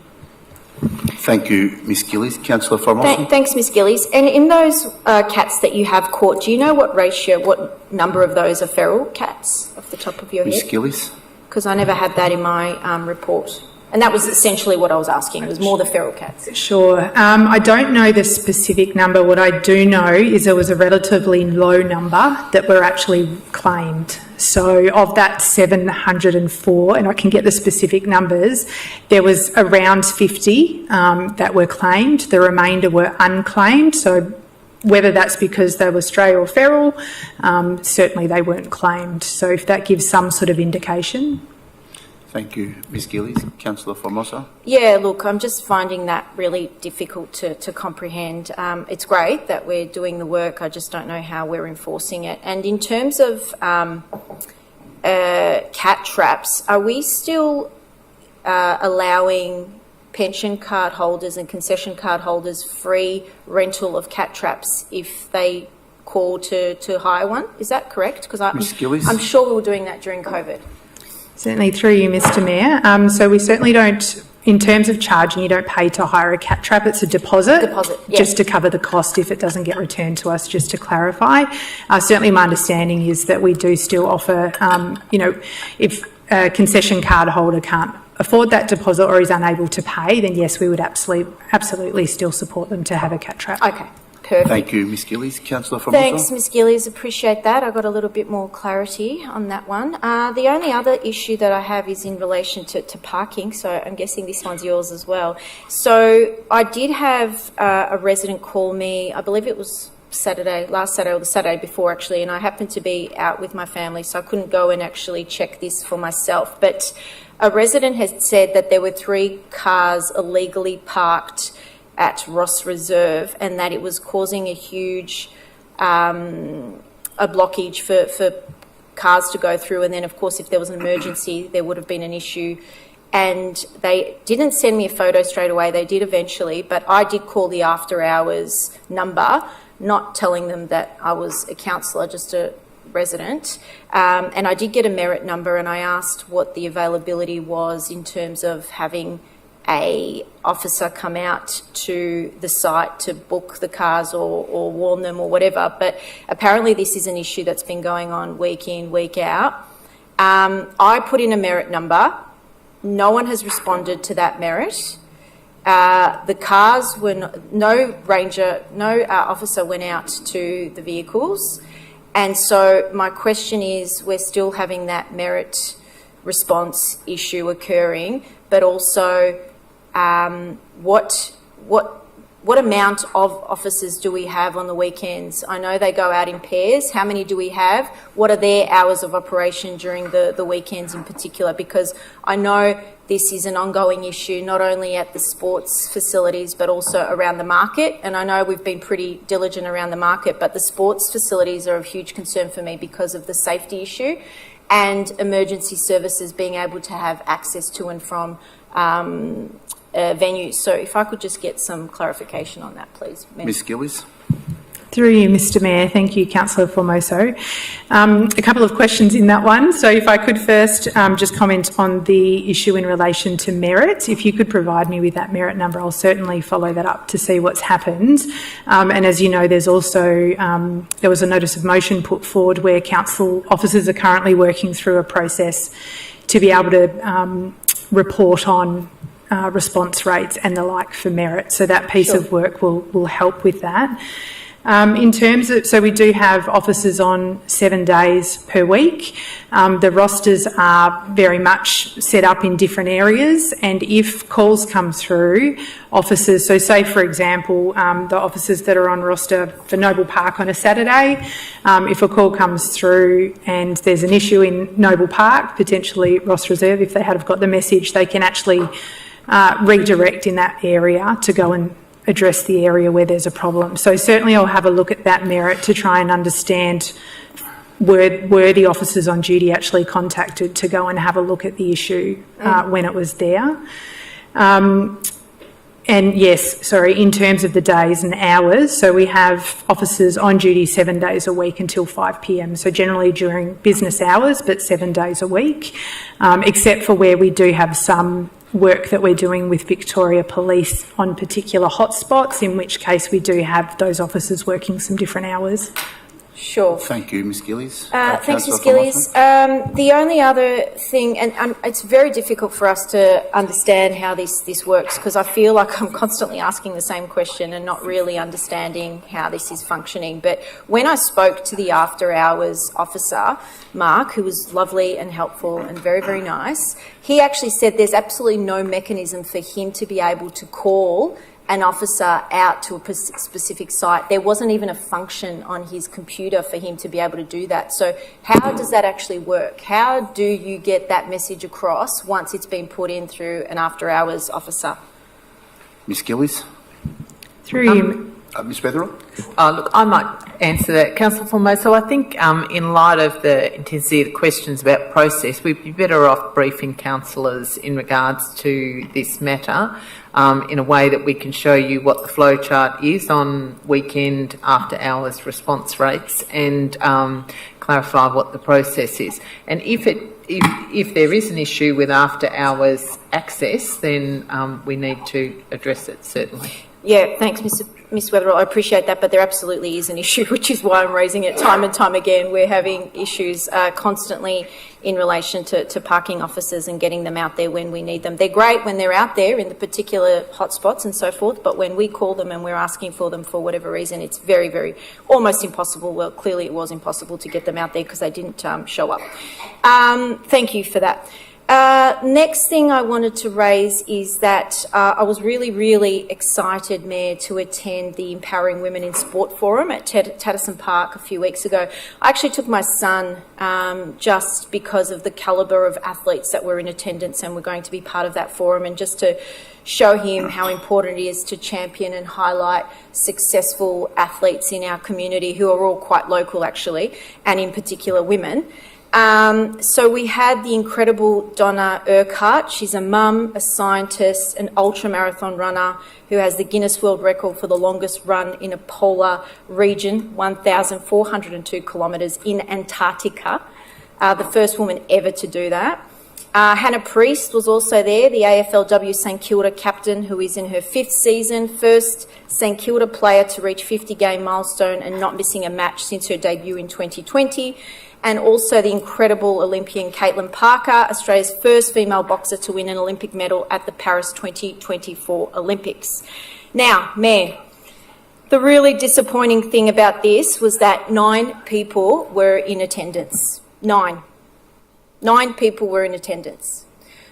Thank you, Ms Gillies. Councillor Formosa. Thanks, Ms Gillies. And in those cats that you have caught, do you know what ratio, what number of those are feral cats off the top of your Ms head? Gillies. Because I never had that in my report. And that was essentially what I was asking, it was more the feral cats. Sure. I don't know the specific number. What I do know is there was a relatively low number that were actually claimed. So of that 704, and I can get the specific numbers, there was around 50 that were claimed. The remainder were unclaimed. So whether that's because they were stray or feral, certainly they weren't claimed. So if that gives some sort of indication. Thank you, Ms Gillies. Councillor Formosa. Yeah, look, I'm just finding that really difficult to comprehend. It's great that we're doing the work, I just don't know how we're enforcing it. And in terms of cat traps, are we still allowing pension card holders and concession card holders free rental of cat traps if they call to hire one? Is that correct? Because Ms Gillies. I'm sure we were doing that during COVID. Certainly through you, Mr Mayor. So we certainly don't, in terms of charging, you don't pay to hire a cat trap, it's a deposit. Yeah. Just to cover the cost if it doesn't get returned to us, just to clarify. Certainly my understanding is that we do still offer, if a concession card holder can't afford that deposit or is unable to pay, then yes, we would absolutely still support them to have a cat trap. Okay. Perfect. Thank you, Ms Gillies. Councillor Formosa. Thanks, Ms Gillies. Appreciate that. I got a little bit more clarity on that one. The only other issue that I have is in relation to parking, so I'm guessing this one's yours as well. So I did have a resident call me, I believe it was last Saturday or the Saturday before actually, and I happened to be out with my family, so I couldn't go and actually check this for myself. But a resident has said that there were 3 cars illegally parked at Ross Reserve and that it was causing a huge a blockage for cars to go through, and then of course if there was an emergency there would have been an issue. And they didn't send me a photo straight away, they did eventually, but I did call the after hours number, not telling them that I was a councillor, just a resident, and I did get a merit number, and I asked what the availability was in terms of having a officer come out to the site to book the cars or warn them or whatever. But apparently this is an issue that's been going on week in, week out. I put in a merit number. No one has responded to that merit. The cars were no officer went out to the vehicles. And so my question is, we're still having that merit response issue occurring, but also what amount of officers do we have on the weekends? I know they go out in pairs. How many do we have? What are their hours of operation during the weekends in particular? Because I know this is an ongoing issue, not only at the sports facilities, but also around the market. And I know we've been pretty diligent around the market, but the sports facilities are of huge concern for me because of the safety issue and emergency services being able to have access to and from venues. So if I could just get some clarification on that, please. Ms Gillies. Through you, Mr Mayor. Thank you, Councillor Formoso. A couple of questions in that one. So if I could first just comment on the issue in relation to merit. If you could provide me with that merit number, I'll certainly follow that up to see what's happened. And as you know, there's also, there was a notice of motion put forward where council officers are currently working through a process to be able to report on response rates and the like for merit. So that piece of work will help with that. In terms of, so we do have officers on 7 days per week. The rosters are very much set up in different areas, and if calls come through, officers, so say for example, the officers that are on roster for Noble Park on a Saturday, if a call comes through and there's an issue in Noble Park, potentially Ross Reserve, if they have got the message, they can actually redirect in that area to go and address the area where there's a problem. So certainly I'll have a look at that merit to try and understand were the officers on duty actually contacted to go and have a look at the issue when it was there. And yes, sorry, in terms of the days and hours, so we have officers on duty 7 days a week until 5 p.m. So generally during business hours, but 7 days a week, except for where we do have some work that we're doing with Victoria Police on particular hotspots, in which case we do have those officers working some different hours. Sure. Thank you, Ms Gillies. Thanks, Ms Gillies. The only other thing, and it's very difficult for us to understand how this works, because I feel like I'm constantly asking the same question and not really understanding how this is functioning. But when I spoke to the after hours officer, Mark, who was lovely and helpful and very, very nice, he actually said there's absolutely no mechanism for him to be able to call an officer out to a specific site. There wasn't even a function on his computer for him to be able to do that. So how does that actually work? How do you get that message across once it's been put in through an after-hours officer? Ms Gillies. Through you. Ms Weatherill. Look, I might answer that. Councillor Formoso, I think in light of the intensity of the questions about process, we'd be better off briefing councillors in regards to this matter in a way that we can show you what the flow chart is on weekend after hours response rates and clarify what the process is. And if there is an issue with after hours access, then we need to address it, certainly. Yeah, thanks, Ms Weatherill. I appreciate that, but there absolutely is an issue, which is why I'm raising it time and time again. We're having issues constantly in relation to parking officers and getting them out there when we need them. They're great when they're out there in the particular hotspots and so forth, but when we call them and we're asking for them for whatever reason, it's very, very, almost impossible. Well, clearly it was impossible to get them out there because they didn't show up. Thank you for that. Next thing I wanted to raise is that I was really, really excited, Mayor, to attend the Empowering Women in Sport Forum at Tatterson Park a few weeks ago. I actually took my son just because of the calibre of athletes that were in attendance and were going to be part of that forum, and just to show him how important it is to champion and highlight successful athletes in our community who are all quite local, actually, and in particular women. So we had the incredible Donna Urquhart. She's a mum, a scientist, an ultramarathon runner who has the Guinness World Record for the longest run in a polar region, 1,402 kilometres in Antarctica, the first woman ever to do that. Hannah Priest was also there, the AFLW St Kilda captain, who is in her 5th season, first St Kilda player to reach 50-game milestone and not missing a match since her debut in 2020. And also the incredible Olympian Caitlin Parker, Australia's first female boxer to win an Olympic medal at the Paris 2024 Olympics. Now, Mayor, the really disappointing thing about this was that 9 people were in attendance. 9 people were in attendance.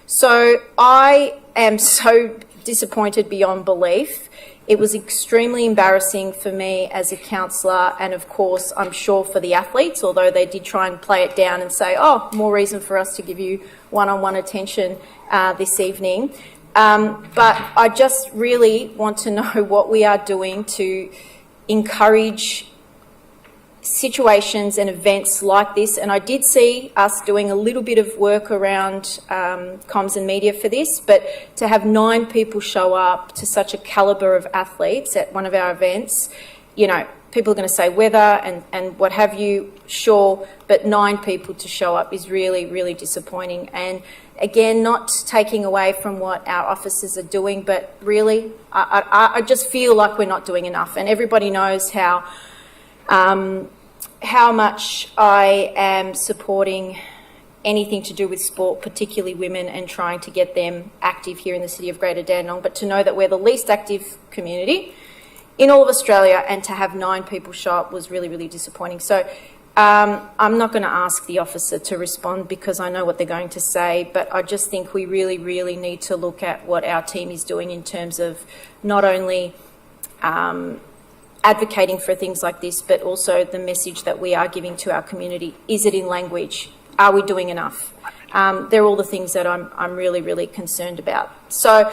So I am so disappointed beyond belief. It was extremely embarrassing for me as a councillor, and of course I'm sure for the athletes, although they did try and play it down and say, oh, more reason for us to give you one-on-one attention this evening. But I just really want to know what we are doing to encourage situations and events like this. And I did see us doing a little bit of work around comms and media for this, but to have 9 people show up to such a calibre of athletes at one of our events, you know, people are going to say weather and what have you, sure, but 9 people to show up is really, really disappointing. And again, not taking away from what our officers are doing, but really, I just feel like we're not doing enough. And everybody knows how much I am supporting anything to do with sport, particularly women, and trying to get them active here in the city of Greater Dandenong. But to know that we're the least active community in all of Australia and to have 9 people show up was really, really disappointing. So I'm not going to ask the officer to respond because I know what they're going to say, but I just think we really, really need to look at what our team is doing in terms of not only advocating for things like this, but also the message that we are giving to our community. Is it in language? Are we doing enough? They're all the things that I'm really, really concerned about. So,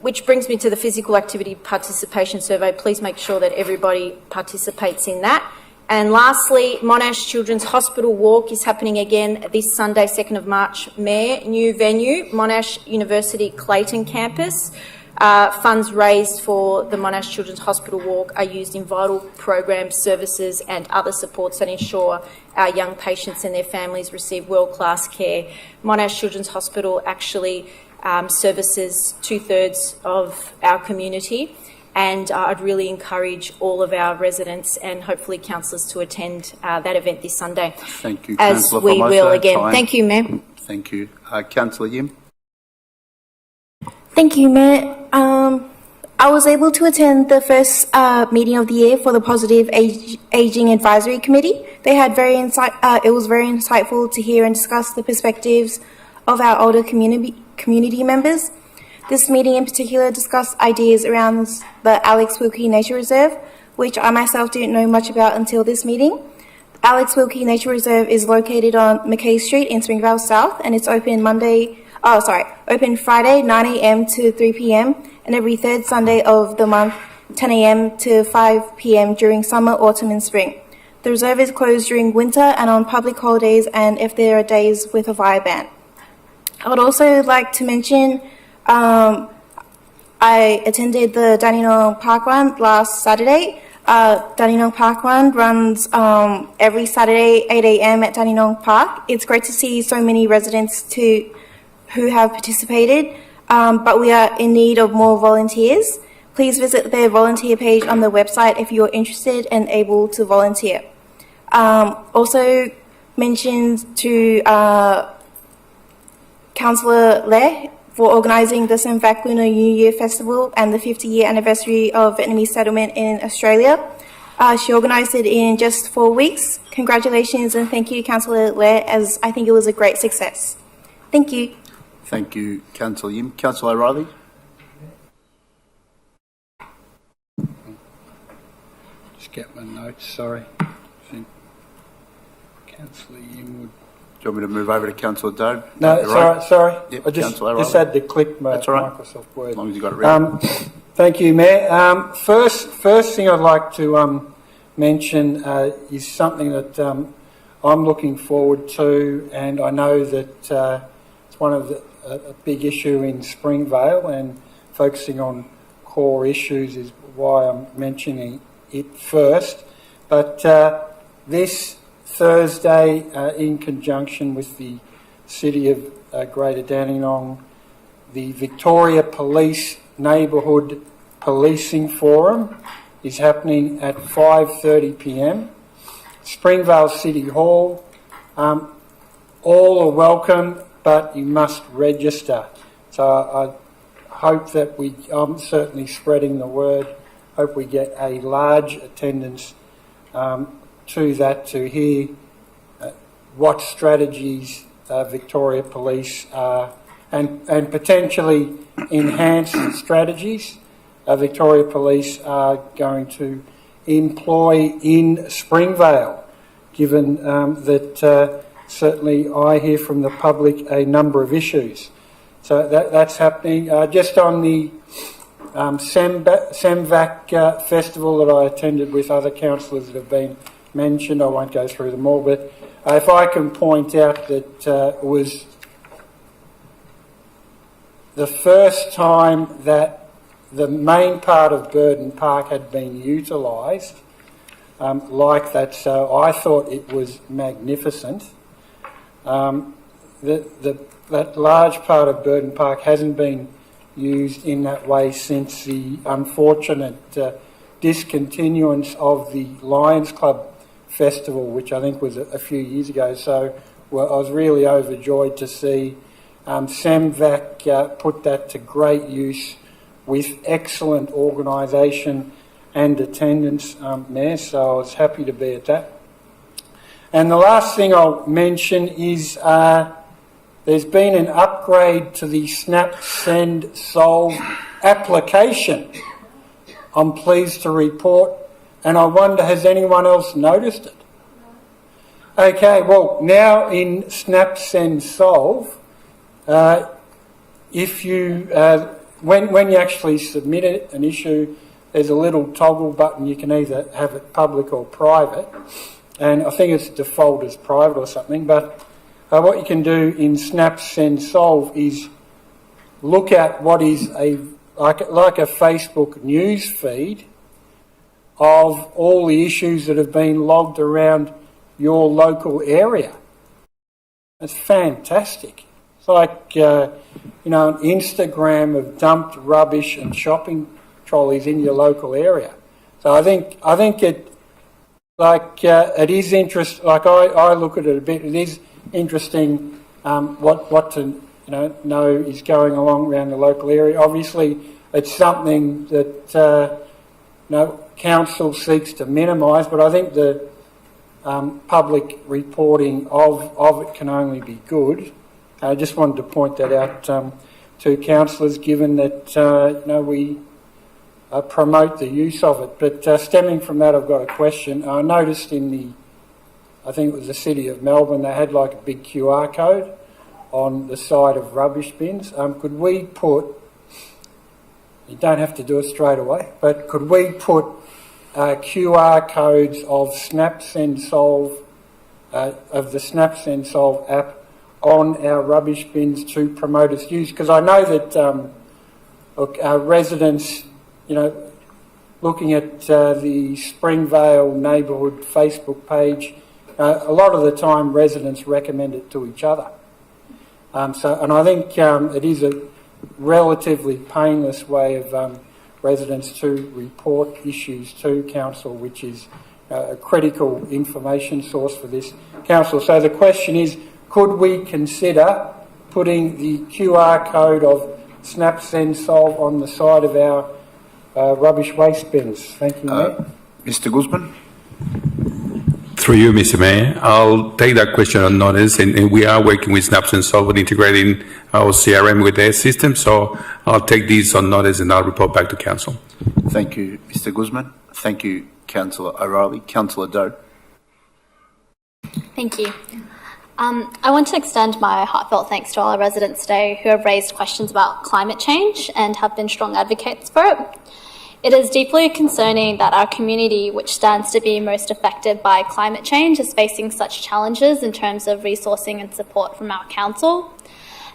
which brings me to the physical activity participation survey. Please make sure that everybody participates in that. And lastly, Monash Children's Hospital Walk is happening again this Sunday, 2nd of March. Mayor, new venue, Monash University Clayton campus. Funds raised for the Monash Children's Hospital Walk are used in vital programs, services and other supports that ensure our young patients and their families receive world-class care. Monash Children's Hospital actually services 2/3 of our community, and I'd really encourage all of our residents and hopefully councillors to attend that event this Sunday. Thank you, As Councillor we Formoso. will again. Time. Thank you, Mayor. Thank you. Councillor Yim. Thank you, Mayor. I was able to attend the first meeting of the year for the Positive Aging Advisory Committee. They had it was very insightful to hear and discuss the perspectives of our older community members. This meeting in particular discussed ideas around the Alex Wilkie Nature Reserve, which I myself didn't know much about until this meeting. Alex Wilkie Nature Reserve is located on McKay Street in Springvale South, and it's open open Friday 9 a.m. to 3 p.m. and every third Sunday of the month 10 a.m. to 5 p.m. during summer, autumn and spring. The reserve is closed during winter and on public holidays and if there are days with a fire ban. I would also like to mention I attended the Dandenong Park Run last Saturday. Dandenong Park Run runs every Saturday 8 a.m. at Dandenong Park. It's great to see so many residents who have participated, but we are in need of more volunteers. Please visit their volunteer page on the website if you're interested and able to volunteer. Also mentioned to Councillor Leh for organising the Samvac Lunar New Year Festival and the 50-year anniversary of Vietnamese settlement in Australia. She organised it in just 4 weeks. Congratulations and thank you, Councillor Leh, as I think it was a great success. Thank you. Thank you, Councillor Yim. Councillor O'Reilly. Just get my notes, sorry. I think Councillor Yim would... Do you want me to move over to Councillor Dode? No, sorry. Yep, I just Councillor O'Reilly. had to click my That's all right. Microsoft Word. As long as you got it ready. Thank you, Mayor. First thing I'd like to mention is something that I'm looking forward to, and I know that it's one of a big issue in Springvale, and focusing on core issues is why I'm mentioning it first. But this Thursday, in conjunction with the City of Greater Dandenong, the Victoria Police Neighbourhood Policing Forum is happening at 5:30 p.m. Springvale City Hall. All are welcome, but you must register. So I hope that I'm certainly spreading the word, hope we get a large attendance to that to hear what strategies Victoria Police and potentially enhanced strategies Victoria Police are going to employ in Springvale, given that certainly I hear from the public a number of issues. So that's happening. Just on the Samvac festival that I attended with other councillors that have been mentioned, I won't go through them all, but if I can point out that it was the first time that the main part of Burden Park had been utilised like that, so I thought it was magnificent. That large part of Burden Park hasn't been used in that way since the unfortunate discontinuance of the Lions Club Festival, which I think was a few years ago. So I was really overjoyed to see Samvac put that to great use with excellent organisation and attendance, Mayor, so I was happy to be at that. And the last thing I'll mention is there's been an upgrade to the Snap Send Solve application. I'm pleased to report, and I wonder, has anyone else noticed it? Okay, well, now in Snap Send Solve, if you when you actually submit an issue, there's a little toggle button. You can either have it public or private, and I think it's default as private or something. But what you can do in Snap Send Solve is look at what is a like a Facebook news feed of all the issues that have been logged around your local area. It's fantastic. It's like, an Instagram of dumped rubbish and shopping trolleys in your local area. So I think it is interesting. Like I look at it a bit. It is interesting what to know is going along around the local area. Obviously, it's something that council seeks to minimise, but I think the public reporting of it can only be good. I just wanted to point that out to councillors, given that we promote the use of it. But stemming from that, I've got a question. I noticed I think it was the City of Melbourne, they had like a big QR code on the side of rubbish bins. Could we put, you don't have to do it straight away, but could we put QR codes of SnapSendSolve, of the SnapSendSolve app on our rubbish bins to promote its use? Because I know that our residents, looking at the Springvale neighbourhood Facebook page, a lot of the time residents recommend it to each other. And I think it is a relatively painless way of residents to report issues to council, which is a critical information source for this council. So the question is, could we consider putting the QR code of SnapSendSolve on the side of our rubbish waste bins? Thank you, Mayor. Mr. Guzman. Through you, Mr. Mayor, I'll take that question on notice, and we are working with SnapSendSolve and integrating our CRM with their system, so I'll take these on notice and I'll report back to council. Thank you, Mr. Guzman. Thank you, Councillor O'Reilly. Councillor Doe. Thank you. I want to extend my heartfelt thanks to all our residents today who have raised questions about climate change and have been strong advocates for it. It is deeply concerning that our community, which stands to be most affected by climate change, is facing such challenges in terms of resourcing and support from our council.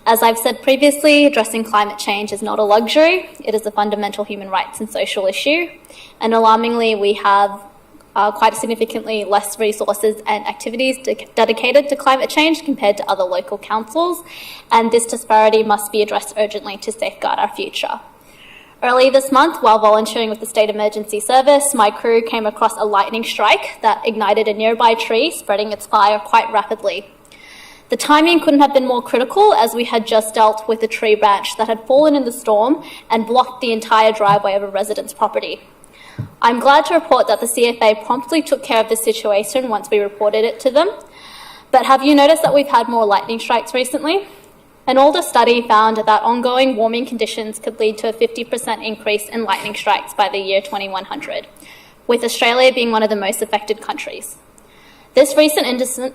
As I've said previously, addressing climate change is not a luxury. It is a fundamental human rights and social issue. And alarmingly, we have quite significantly less resources and activities dedicated to climate change compared to other local councils. And this disparity must be addressed urgently to safeguard our future. Early this month, while volunteering with the State Emergency Service, my crew came across a lightning strike that ignited a nearby tree, spreading its fire quite rapidly. The timing couldn't have been more critical, as we had just dealt with a tree branch that had fallen in the storm and blocked the entire driveway of a resident's property. I'm glad to report that the CFA promptly took care of the situation once we reported it to them. But have you noticed that we've had more lightning strikes recently? An older study found that ongoing warming conditions could lead to a 50% increase in lightning strikes by the year 2100, with Australia being one of the most affected countries. This recent incident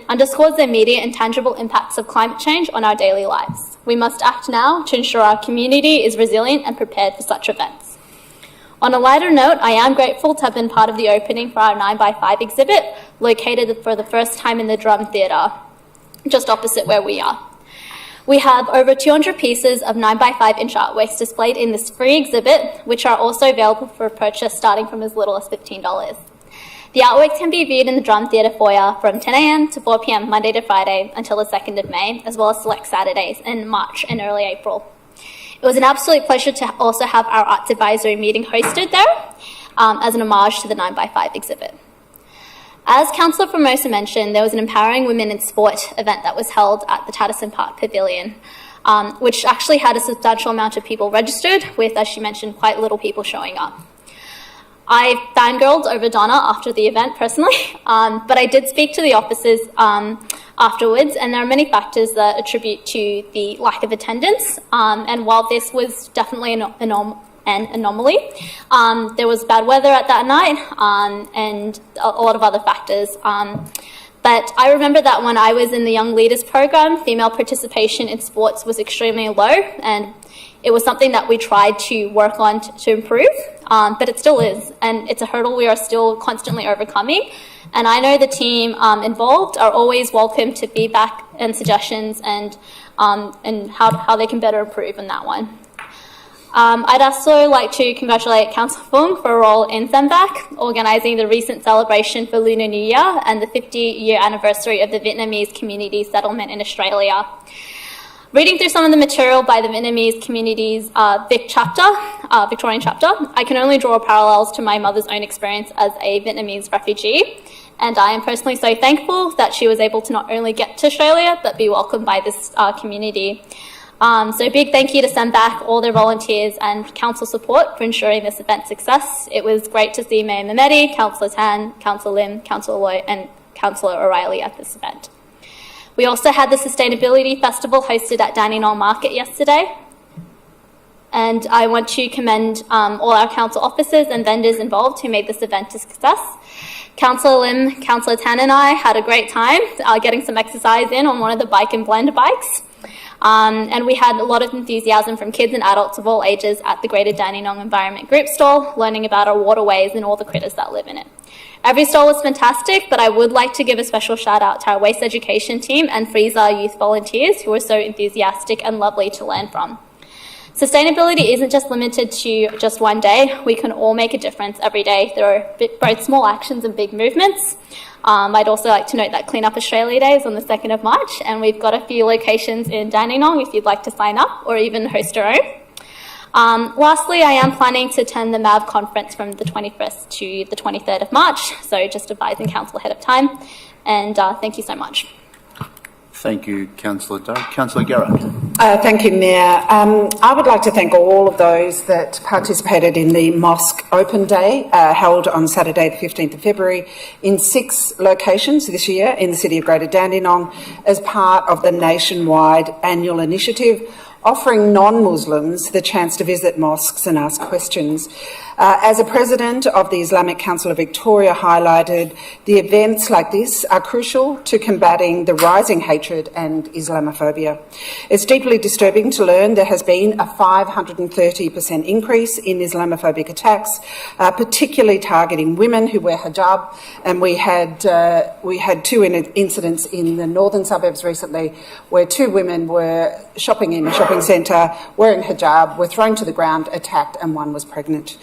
underscores the immediate and tangible impacts of climate change on our daily lives. We must act now to ensure our community is resilient and prepared for such events. On a lighter note, I am grateful to have been part of the opening for our 9x5 exhibit, located for the first time in the Drum Theatre, just opposite where we are. We have over 200 pieces of 9x5-inch artworks displayed in this free exhibit, which are also available for purchase starting from as little as $15. The artworks can be viewed in the Drum Theatre foyer from 10 a.m. to 4 p.m. Monday to Friday until the 2nd of May, as well as select Saturdays in March and early April. It was an absolute pleasure to also have our Arts Advisory meeting hosted there as an homage to the 9x5 exhibit. As Councillor Formosa mentioned, there was an Empowering Women in Sport event that was held at the Tatterson Park Pavilion, which actually had a substantial amount of people registered, with, as she mentioned, quite little people showing up. I fangirled over Donna after the event personally, but I did speak to the officers afterwards, and there are many factors that attribute to the lack of attendance. And while this was definitely an anomaly, there was bad weather at that night and a lot of other factors. But I remember that when I was in the Young Leaders program, female participation in sports was extremely low, and it was something that we tried to work on to improve, but it still is, and it's a hurdle we are still constantly overcoming. And I know the team involved are always welcome to feedback and suggestions and how they can better improve in that one. I'd also like to congratulate Councillor Fung for a role in SEMVAC, organising the recent celebration for Lunar New Year and the 50-year anniversary of the Vietnamese community settlement in Australia. Reading through some of the material by the Vietnamese community's Victorian chapter, I can only draw parallels to my mother's own experience as a Vietnamese refugee, and I am personally so thankful that she was able to not only get to Australia, but be welcomed by this community. So big thank you to SEMVAC, all their volunteers and council support for ensuring this event's success. It was great to see Mayor Mehmeti, Councillor Tan, Councillor Lim, Councillor Loy and Councillor O'Reilly at this event. We also had the Sustainability Festival hosted at Dandenong Market yesterday. And I want to commend all our council officers and vendors involved who made this event a success. Councillor Lim, Councillor Tan and I had a great time getting some exercise in on one of the bike and blend bikes. And we had a lot of enthusiasm from kids and adults of all ages at the Greater Dandenong Environment Group stall, learning about our waterways and all the critters that live in it. Every stall was fantastic, but I would like to give a special shout out to our waste education team and Freezer youth volunteers who were so enthusiastic and lovely to learn from. Sustainability isn't just limited to just one day. We can all make a difference every day. There are both small actions and big movements. I'd also like to note that Clean Up Australia Day is on the 2nd of March, and we've got a few locations in Dandenong if you'd like to sign up or even host your own. Lastly, I am planning to attend the MAV conference from the 21st to the 23rd of March, so just advising council ahead of time. And thank you so much. Thank you, Councillor Doe. Councillor Garrett. Thank you, Mayor. I would like to thank all of those that participated in the Mosque Open Day held on Saturday the 15th of February in 6 locations this year in the City of Greater Dandenong as part of the nationwide annual initiative offering non-Muslims the chance to visit mosques and ask questions. As a president of the Islamic Council of Victoria highlighted, the events like this are crucial to combating the rising hatred and Islamophobia. It's deeply disturbing to learn there has been a 530% increase in Islamophobic attacks, particularly targeting women who wear hijab, and we had 2 incidents in the northern suburbs recently where 2 women were shopping in a shopping centre, wearing hijab, were thrown to the ground, attacked, and 1 was pregnant.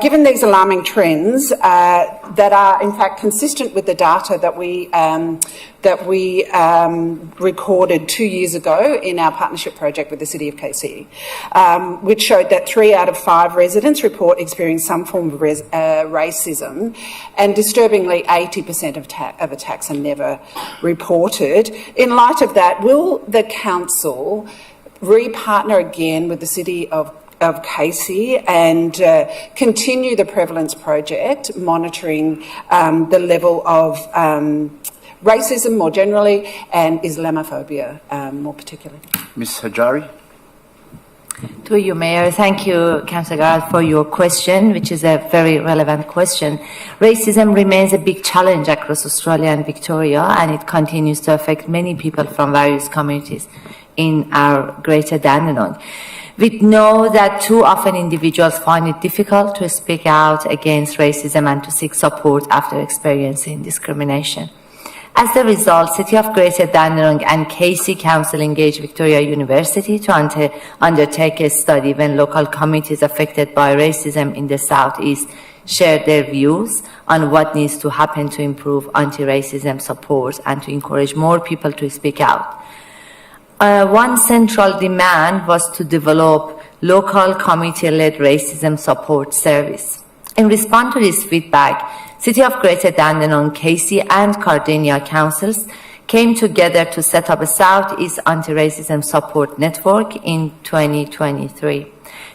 Given these alarming trends that are in fact consistent with the data that we recorded 2 years ago in our partnership project with the City of KC, which showed that 3 out of 5 residents report experiencing some form of racism, and disturbingly 80% of attacks are never reported. In light of that, will the council re-partner again with the City of Casey and continue the prevalence project, monitoring the level of racism more generally and Islamophobia more particularly? Ms. Hajari. To you, Mayor. Thank you, Councillor Garrett, for your question, which is a very relevant question. Racism remains a big challenge across Australia and Victoria, and it continues to affect many people from various communities in our Greater Dandenong. We know that too often individuals find it difficult to speak out against racism and to seek support after experiencing discrimination. As a result, City of Greater Dandenong and Casey Council engaged Victoria University to undertake a study when local communities affected by racism in the Southeast shared their views on what needs to happen to improve anti-racism support and to encourage more people to speak out. One central demand was to develop local community-led racism support service. In response to this feedback, City of Greater Dandenong, Casey and Cardinia councils came together to set up a Southeast Anti-Racism Support Network in 2023.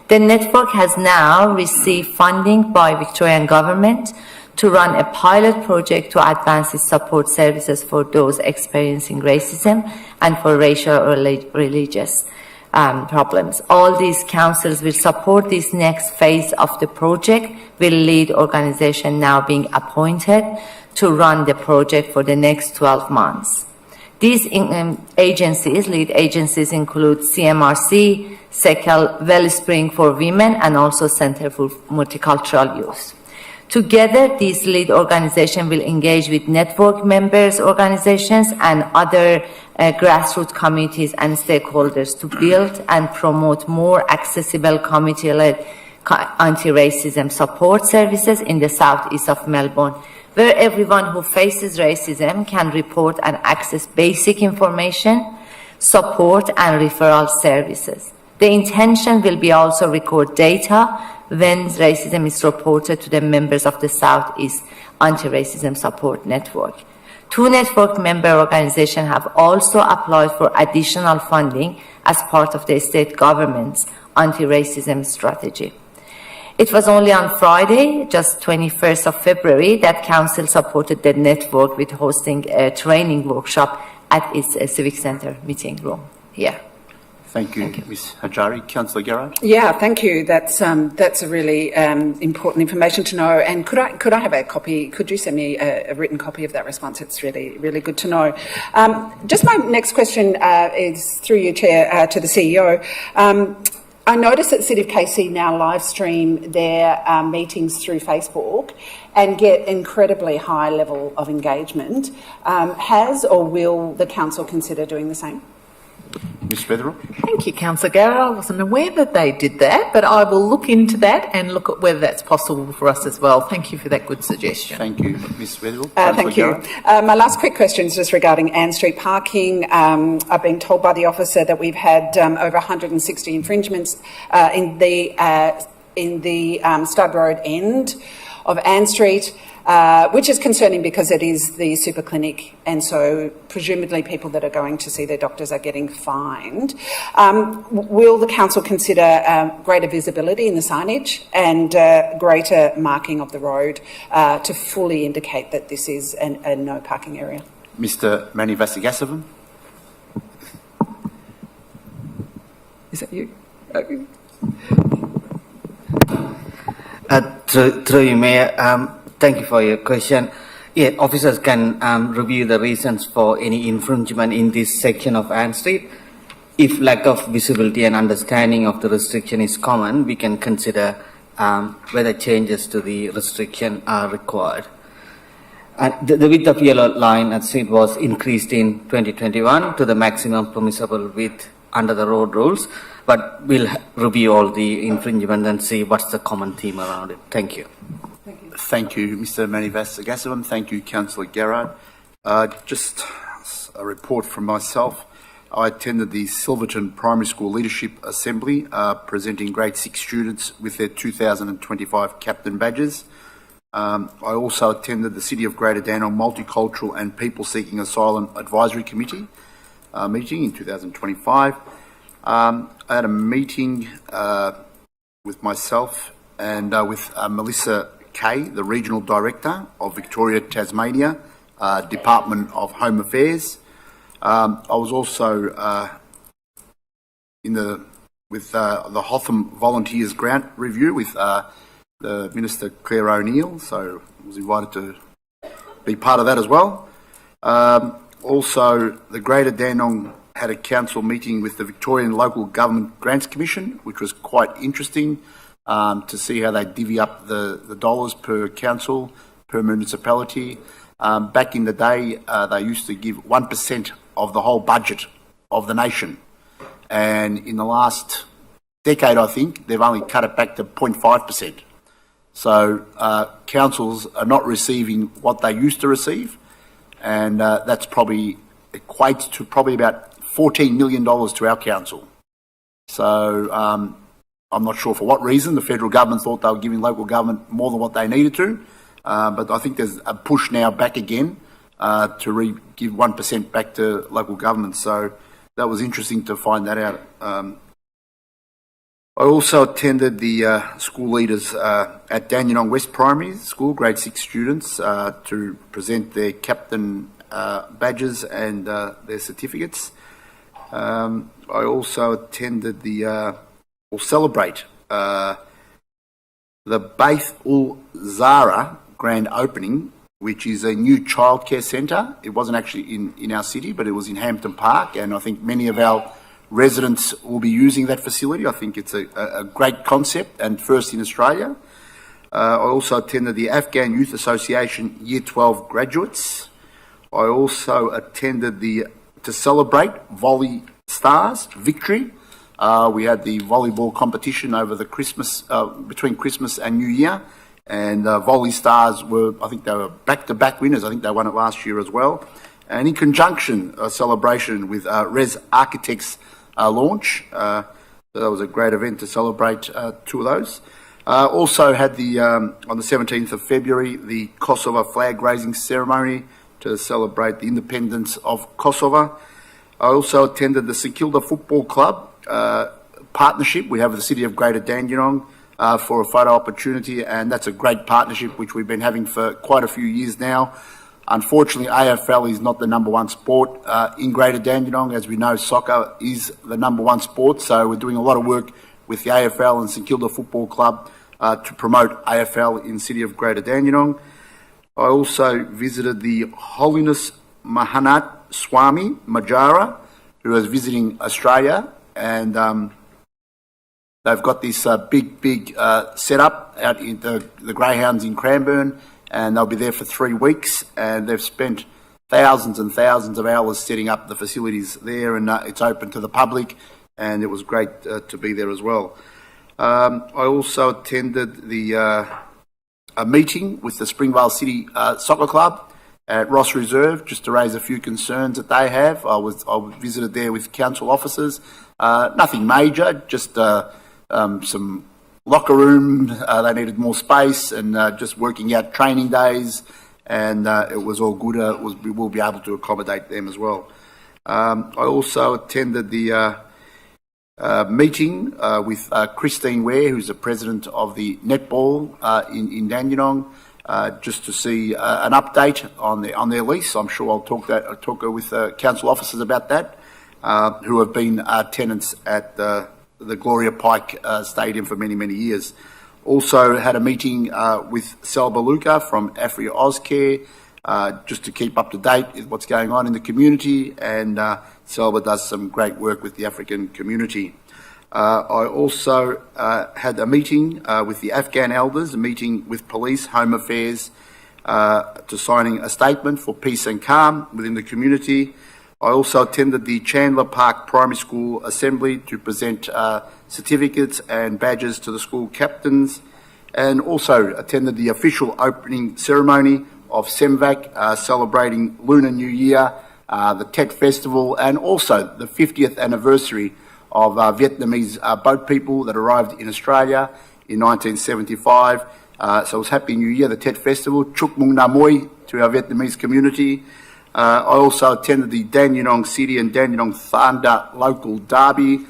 The network has now received funding by Victorian Government to run a pilot project to advance its support services for those experiencing racism and for racial or religious problems. All these councils will support this next phase of the project, with lead organization now being appointed to run the project for the next 12 months. These lead agencies include CMRC, Sekel, Wellspring for Women, and also Center for Multicultural Youth. Together, these lead organizations will engage with network members organizations and other grassroots communities and stakeholders to build and promote more accessible community-led anti-racism support services in the southeast of Melbourne, where everyone who faces racism can report and access basic information, support and referral services. The intention will be also record data when racism is reported to the members of the Southeast Anti-Racism Support Network. 2 network member organizations have also applied for additional funding as part of the state government's anti-racism strategy. It was only on Friday, just 21st of February, that Council supported the network with hosting a training workshop at its Civic Centre meeting room here. Thank you, Ms. Hajari. Councillor Garrard. Yeah, thank you. That's a really important information to know. And could I have a copy? Could you send me a written copy of that response? It's really good to know. Just my next question is through you, Chair, to the CEO. I noticed that City of KC now live stream their meetings through Facebook and get incredibly high level of engagement. Has or will the council consider doing the same? Ms. Weatherill. Thank you, Councillor Garrett. I wasn't aware that they did that, but I will look into that and look at whether that's possible for us as well. Thank you for that good suggestion. Thank you, Ms. Weatherill. Thank you. My last quick question is just regarding Ann Street parking. I've been told by the officer that we've had over 160 infringements in the Stud Road end of Ann Street, which is concerning because it is the super clinic, and so presumably people that are going to see their doctors are getting fined. Will the council consider greater visibility in the signage and greater marking of the road to fully indicate that this is a no parking area? Mr. Mani Vasagasavan. Is that you? Through you, Mayor. Thank you for your question. Yeah, officers can review the reasons for any infringement in this section of Ann Street. If lack of visibility and understanding of the restriction is common, we can consider whether changes to the restriction are required. And the width of yellow line at street was increased in 2021 to the maximum permissible width under the road rules, but we'll review all the infringements and see what's the common theme around it. Thank you. Thank you, Mr. Mani Vasagasavan. Thank you, Councillor Garrard. Just a report from myself. I attended the Silverton Primary School Leadership Assembly, presenting grade 6 students with their 2025 captain badges. I also attended the City of Greater Dandenong Multicultural and People Seeking Asylum Advisory Committee meeting in 2025. I had a meeting with myself and with Melissa Kay, the Regional Director of Victoria, Tasmania, Department of Home Affairs. I was also with the Hotham Volunteers Grant Review with the Minister Claire O'Neill, so I was invited to be part of that as well. Also, the Greater Dandenong had a council meeting with the Victorian Local Government Grants Commission, which was quite interesting to see how they divvy up the dollars per council, per municipality. Back in the day, they used to give 1% of the whole budget of the nation. And in the last decade, I think, they've only cut it back to 0.5%. So councils are not receiving what they used to receive, and that's probably equates to probably about $14 million to our council. So I'm not sure for what reason the federal government thought they were giving local government more than what they needed to, but I think there's a push now back again to give 1% back to local government. So that was interesting to find that out. I also attended the school leaders at Dandenong West Primary School, grade 6 students, to present their captain badges and their certificates. I also attended or celebrate the Baith ul Zahra grand opening, which is a new childcare centre. It wasn't actually in our city, but it was in Hampton Park, and I think many of our residents will be using that facility. I think it's a great concept and first in Australia. I also attended the Afghan Youth Association Year 12 graduates. I also attended to celebrate Volley Stars victory. We had the volleyball competition over the between Christmas and New Year, and Volley Stars I think they were back-to-back winners. I think they won it last year as well. And in conjunction, a celebration with Res Architects launch. So that was a great event to celebrate two of those. Also had on the 17th of February, the Kosovo flag raising ceremony to celebrate the independence of Kosovo. I also attended the St Kilda Football Club partnership we have with the City of Greater Dandenong for a photo opportunity, and that's a great partnership which we've been having for quite a few years now. Unfortunately, AFL is not the number one sport in Greater Dandenong. As we know, soccer is the number one sport, so we're doing a lot of work with the AFL and St Kilda Football Club to promote AFL in the City of Greater Dandenong. I also visited the Holiness Mahanat Swami Majara, who was visiting Australia, and they've got this big setup out in the Greyhounds in Cranbourne, and they'll be there for 3 weeks, and they've spent thousands and thousands of hours setting up the facilities there, and it's open to the public, and it was great to be there as well. I also attended a meeting with the Springvale City Soccer Club at Ross Reserve, just to raise a few concerns that they have. I visited there with council officers. Nothing major, just some locker room. They needed more space, and just working out training days, and it was all good. We will be able to accommodate them as well. I also attended the meeting with Christine Ware, who's the president of the netball in Dandenong, just to see an update on their lease. I'm sure I'll talk with council officers about that, who have been tenants at the Gloria Pike Stadium for many, many years. Also had a meeting with Selba Luca from Afria Ozcare, just to keep up to date with what's going on in the community, and Selba does some great work with the African community. I also had a meeting with the Afghan elders, a meeting with police, home affairs, to signing a statement for peace and calm within the community. I also attended the Chandler Park Primary School Assembly to present certificates and badges to the school captains, and also attended the official opening ceremony of SEMVAC, celebrating Lunar New Year, the Tet Festival, and also the 50th anniversary of Vietnamese boat people that arrived in Australia in 1975. So it was Happy New Year, the Tet Festival. Chúc Mừng Năm Mới to our Vietnamese community. I also attended the Dandenong City and Dandenong Thunder local derby,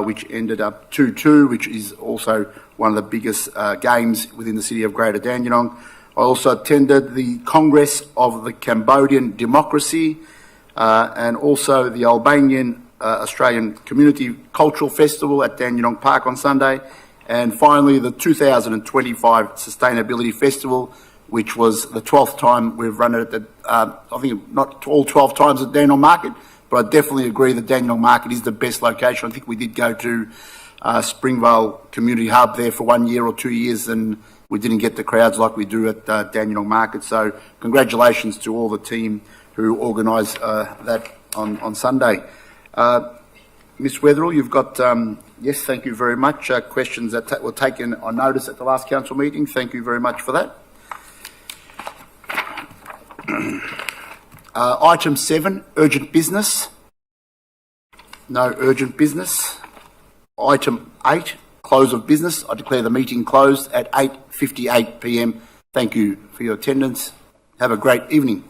which ended up 2-2, which is also one of the biggest games within the City of Greater Dandenong. I also attended the Congress of the Cambodian Democracy, and also the Albanian Australian Community Cultural Festival at Dandenong Park on Sunday, and finally the 2025 Sustainability Festival, which was the 12th time we've run it at I think not all 12 times at Dandenong Market, but I definitely agree that Dandenong Market is the best location. I think we did go to Springvale Community Hub there for 1 year or 2 years, and we didn't get the crowds like we do at Dandenong Market. So congratulations to all the team who organised that on Sunday. Ms Weatherall, you've got, yes, thank you very much, questions that were taken on notice at the last council meeting. Thank you very much for that. Item 7, urgent business. No urgent business. Item 8, close of business. I declare the meeting closed at 8:58 p.m. Thank you for your attendance. Have a great evening.